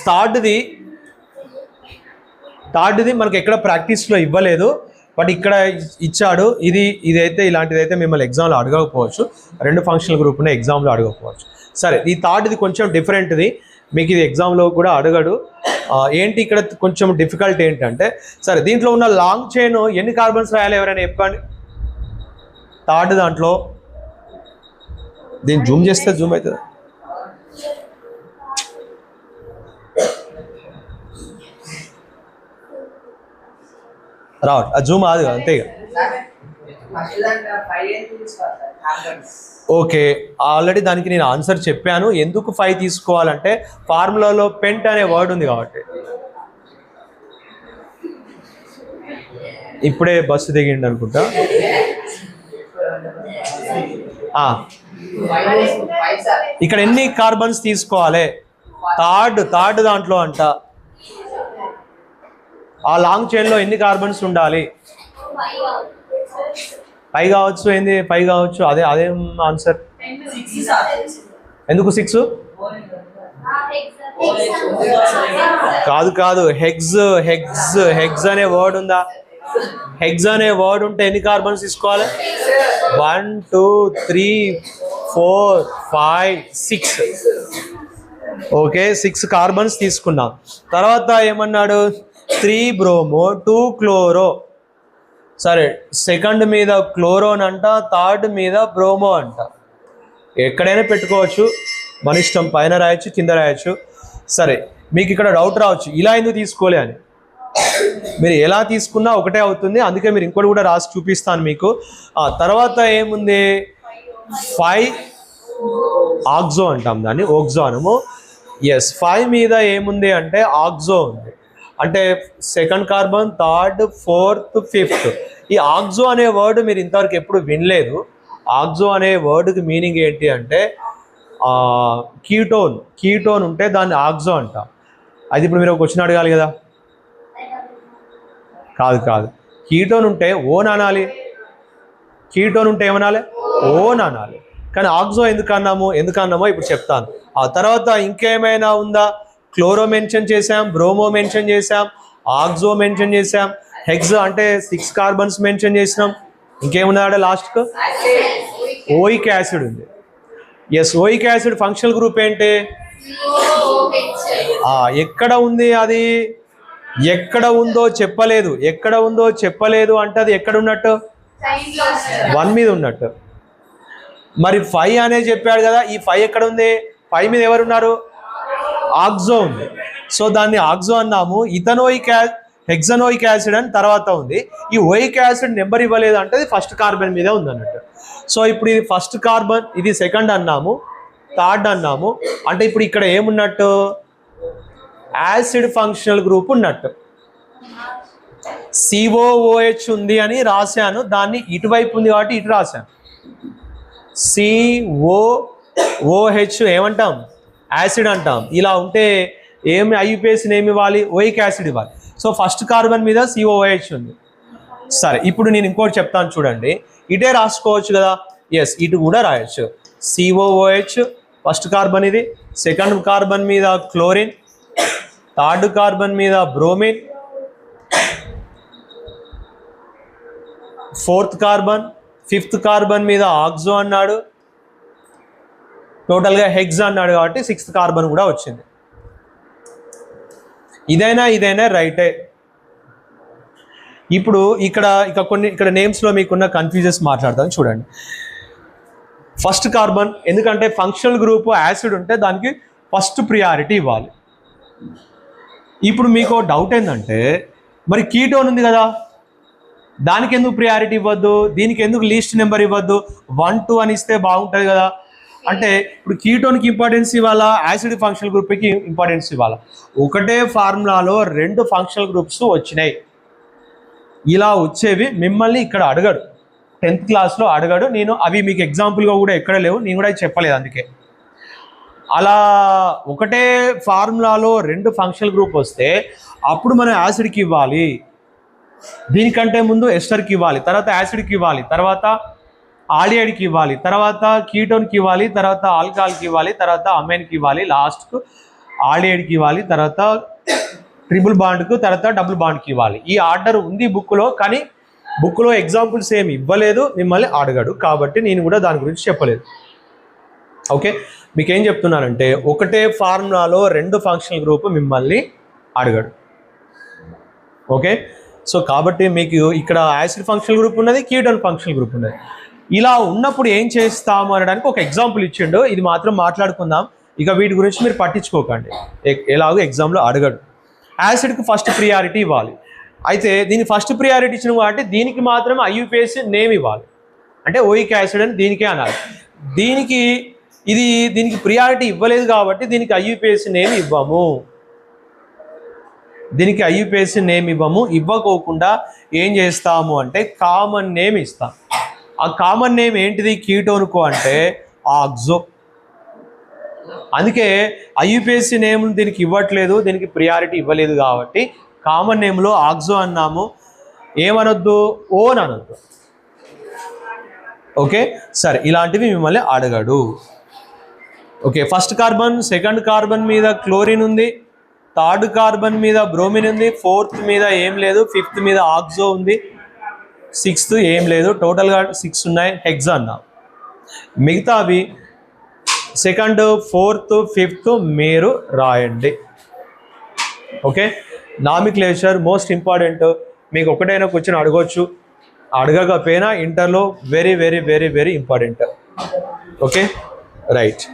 థర్డ్ది మనకి ఎక్కడ ప్రాక్టీస్లో ఇవ్వలేదు, బట్ ఇక్కడ ఇచ్చాడు. ఇదైతే ఇలాంటిదైతే మిమ్మల్ని ఎగ్జామ్లో అడగకపోవచ్చు, 2 ఫంక్షనల్ గ్రూప్ని ఎగ్జామ్లో అడగకపోవచ్చు. సరే, ఈ థర్డ్ది కొంచెం డిఫరెంట్ది, మీకు ఇది ఎగ్జామ్లో కూడా అడగడు. ఏంటి ఇక్కడ కొంచెం డిఫికల్ట్ ఏంటంటే, సరే దీంట్లో ఉన్న లాంగ్ చైన్ ఎన్ని కార్బన్స్ రాయాలి ఎవరైనా చెప్పండి? థర్డ్ దాంట్లో దీన్ని జూమ్ చేస్తే జూమ్ అవుతుంది. రావట్ జూమ్ అది అంతే. ఓకే, ఆల్రెడీ దానికి నేను ఆన్సర్ చెప్పాను. ఎందుకు 5 తీసుకోవాలంటే ఫార్ములాలో పెంట్ అనే వర్డ్ ఉంది కాబట్టి. ఇప్పుడే బస్సు దిగిండి అనుకుంటా. ఇక్కడ ఎన్ని కార్బన్స్ తీసుకోవాలి? థర్డ్ దాంట్లో అంట. ఆ లాంగ్ చైన్లో ఎన్ని కార్బన్స్ ఉండాలి? 5 కావచ్చు, ఏంది 5 కావచ్చు, అదేం ఆన్సర్? ఎందుకు 6? కాదు, హెగ్స్ అనే వర్డ్ ఉందా? హెగ్స్ అనే వర్డ్ ఉంటే ఎన్ని కార్బన్స్ తీసుకోవాలి? 1 2 3 4 5 6. ఓకే, 6 కార్బన్స్ తీసుకున్నాం. తర్వాత ఏమన్నాడు? 3 బ్రోమో 2 క్లోరో. సరే, సెకండ్ మీద క్లోరోన్ అంట, థర్డ్ మీద బ్రోమో అంట. ఎక్కడైనా పెట్టుకోవచ్చు, మన ఇష్టం, పైన రాయొచ్చు, కింద రాయొచ్చు. సరే, మీకు ఇక్కడ డౌట్ రావచ్చు, ఇలా ఎందుకు తీసుకోలే అని. మీరు ఎలా తీసుకున్నా ఒకటే అవుతుంది, అందుకే మీరు ఇంకోటి కూడా రాసి చూపిస్తాను మీకు. తర్వాత ఏముంది? 5 ఆక్సో అంటాం దాన్ని, ఓక్సో అనము. ఎస్, 5 మీద ఏముంది అంటే ఆక్సో ఉంది. అంటే second carbon, third, fourth, fifth. ఈ ఆక్సో అనే వర్డ్ మీరు ఇంతవరకు ఎప్పుడు వినలేదు. ఆక్సో అనే వర్డ్కి మీనింగ్ ఏంటి అంటే కీటోన్ ఉంటే దాన్ని ఆక్సో అంట. అది ఇప్పుడు మీరు ఒక క్వశ్చన్ అడగాలి కదా. కాదు, కీటోన్ ఉంటే ఓన్ అనాలి. కీటోన్ ఉంటే ఏమనాలి? ఓన్ అనాలి. కానీ ఆక్సో ఎందుకన్నామో ఇప్పుడు చెప్తాను. ఆ తర్వాత ఇంకేమైనా ఉందా? క్లోరో మెన్షన్ చేసాం, బ్రోమో మెన్షన్ చేసాం, ఆక్సో మెన్షన్ చేసాం, హెక్స్ అంటే 6 కార్బన్స్ మెన్షన్ చేసినాం. ఇంకేమున్నాడు లాస్ట్కు? ఓయిక్ యాసిడ్ ఉంది. Yes, oic acid functional group ఏంటి? ఎక్కడ ఉంది అది? ఎక్కడ ఉందో చెప్పలేదు అంటే అది ఎక్కడ ఉన్నట్టు? 1 మీద ఉన్నట్టు. మరి 5 అనేది చెప్పాడు కదా, ఈ 5 ఎక్కడ ఉంది? 5 మీద ఎవరున్నారు? ఆక్సో ఉంది. సో దాన్ని ఆక్సో అన్నాము. హెక్సనోయిక్ యాసిడ్ అని తర్వాత ఉంది. ఈ ఓయిక్ యాసిడ్ నెంబర్ ఇవ్వలేదు అంటే అది ఫస్ట్ కార్బన్ మీద ఉంది అన్నట్టు. సో ఇప్పుడు ఇది ఫస్ట్ కార్బన్, ఇది సెకండ్ అన్నాము, థర్డ్ అన్నాము. అంటే ఇప్పుడు ఇక్కడ ఏమున్నట్టు? యాసిడ్ ఫంక్షనల్ గ్రూప్ ఉన్నట్టు. COOH ఉంది అని రాశాను, దాన్ని ఇటువైపు ఉంది కాబట్టి ఇటు రాశాను. COOH ఏమంటాం? యాసిడ్ అంటాం. ఇలా ఉంటే ఏమి ఐయుపిఎస్ నేమ్ ఇవ్వాలి? ఓయిక్ యాసిడ్ ఇవ్వాలి. సో ఫస్ట్ కార్బన్ మీద COOH ఉంది. సరే, ఇప్పుడు నేను ఇంకోటి చెప్తాను చూడండి. ఇటే రాసుకోవచ్చు కదా. ఎస్, ఇటు కూడా రాయొచ్చు. COOH ఫస్ట్ కార్బన్ ఇది, సెకండ్ కార్బన్ మీద క్లోరిన్, థర్డ్ కార్బన్ మీద bromine, fourth carbon, fifth carbon మీద ఆక్సో అన్నాడు, టోటల్గా హెక్స్ అన్నాడు కాబట్టి 6th కార్బన్ కూడా వచ్చింది. ఇదైనా రైటే. ఇప్పుడు ఇక్కడ నేమ్స్లో మీకున్న కన్ఫ్యూజన్స్ మాట్లాడతాను చూడండి. ఫస్ట్ కార్బన్, ఎందుకంటే ఫంక్షనల్ గ్రూప్ యాసిడ్ ఉంటే దానికి ఫస్ట్ ప్రియారిటీ ఇవ్వాలి. ఇప్పుడు మీకు డౌట్ ఏంటంటే, మరి కీటోన్ ఉంది కదా, దానికి ఎందుకు ప్రియారిటీ ఇవ్వద్దు? దీనికి ఎందుకు లీస్ట్ నెంబర్ ఇవ్వద్దు? 1 2 అని ఇస్తే బాగుంటుంది కదా. అంటే ఇప్పుడు కీటోన్కి ఇంపార్టెన్స్ ఇవ్వాలా, యాసిడ్ ఫంక్షనల్ గ్రూప్కి ఇంపార్టెన్స్ ఇవ్వాలా? ఒకటే ఫార్ములాలో 2 ఫంక్షనల్ గ్రూప్స్ వచ్చినాయి. ఇలా వచ్చేవి మిమ్మల్ని ఇక్కడ అడగడు, 10th క్లాస్లో అడగడు. నేను అవి మీకు ఎగ్జాంపుల్గా కూడా ఎక్కడ లేవు, నేను కూడా చెప్పలేదు. అందుకే అలా ఒకటే ఫార్ములాలో 2 ఫంక్షనల్ గ్రూప్ వస్తే అప్పుడు మనం యాసిడ్కి ఇవ్వాలి, దీనికంటే ముందు ఎస్టర్కి ఇవ్వాలి, తర్వాత యాసిడ్కి ఇవ్వాలి, తర్వాత ఆల్డిహైడ్కి ఇవ్వాలి, తర్వాత కీటోన్కి ఇవ్వాలి, తర్వాత ఆల్కహాల్కి ఇవ్వాలి, తర్వాత అమైన్కి ఇవ్వాలి, లాస్ట్కు ఆల్డిహైడ్కి ఇవ్వాలి, తర్వాత ట్రిపుల్ బాండ్కు, తర్వాత డబుల్ బాండ్కి ఇవ్వాలి. ఈ ఆర్డర్ ఉంది బుక్లో, కానీ బుక్లో ఎగ్జాంపుల్స్ ఏమి ఇవ్వలేదు, మిమ్మల్ని అడగడు. కాబట్టి నేను కూడా దాని గురించి చెప్పలేదు. ఓకే, మీకేం చెప్తున్నానంటే ఒకటే ఫార్ములాలో 2 ఫంక్షనల్ గ్రూప్ మిమ్మల్ని అడగడు. ఓకే, సో కాబట్టి మీకు ఇక్కడ యాసిడ్ ఫంక్షనల్ గ్రూప్ ఉన్నది, కీటోన్ ఫంక్షనల్ గ్రూప్ ఉన్నది. ఇలా ఉన్నప్పుడు ఏం చేస్తాము అనడానికి ఒక ఎగ్జాంపుల్ ఇచ్చిండు, ఇది మాత్రం మాట్లాడుకుందాం. ఇక వీటి గురించి మీరు పట్టించుకోకండి, ఎలాగో ఎగ్జామ్లో అడగడు. యాసిడ్కి ఫస్ట్ ప్రియారిటీ ఇవ్వాలి. అయితే దీనికి ఫస్ట్ ప్రియారిటీ ఇచ్చిన కాబట్టి దీనికి మాత్రం ఐయుపిఎస్ నేమ్ ఇవ్వాలి. అంటే ఓయిక్ యాసిడ్ అని దీనికే అనాలి. దీనికి ప్రియారిటీ ఇవ్వలేదు కాబట్టి దీనికి ఐయుపిఎస్ నేమ్ ఇవ్వము. ఇవ్వకోకుండా ఏం చేస్తాము అంటే కామన్ నేమ్ ఇస్తాం. ఆ కామన్ నేమ్ ఏంటిది కీటోన్కు అంటే ఆక్సో. అందుకే ఐయుపిఎస్సి నేమ్ దీనికి ఇవ్వట్లేదు, దీనికి ప్రియారిటీ ఇవ్వలేదు కాబట్టి కామన్ నేమ్లో ఆక్సో అన్నాము. ఏమనొద్దు? ఓన్ అనొద్దు. ఓకే, సరే ఇలాంటివి మిమ్మల్ని అడగడు. Okay, first carbon, second carbon మీద క్లోరిన్ ఉంది, థర్డ్ కార్బన్ మీద బ్రోమిన్ ఉంది, ఫోర్త్ మీద ఏం లేదు, ఫిఫ్త్ మీద ఆక్సో ఉంది, సిక్స్త్ ఏం లేదు, టోటల్గా 6 ఉన్నాయి హెక్సాన్. మిగతావి సెకండ్, ఫోర్త్, ఫిఫ్త్ మీరు రాయండి. Okay, nomenclature most important. మీకు ఒకటైనా క్వశ్చన్ అడగవచ్చు, అడగకపోయినా ఇంటర్లో very very very very important. Okay, right.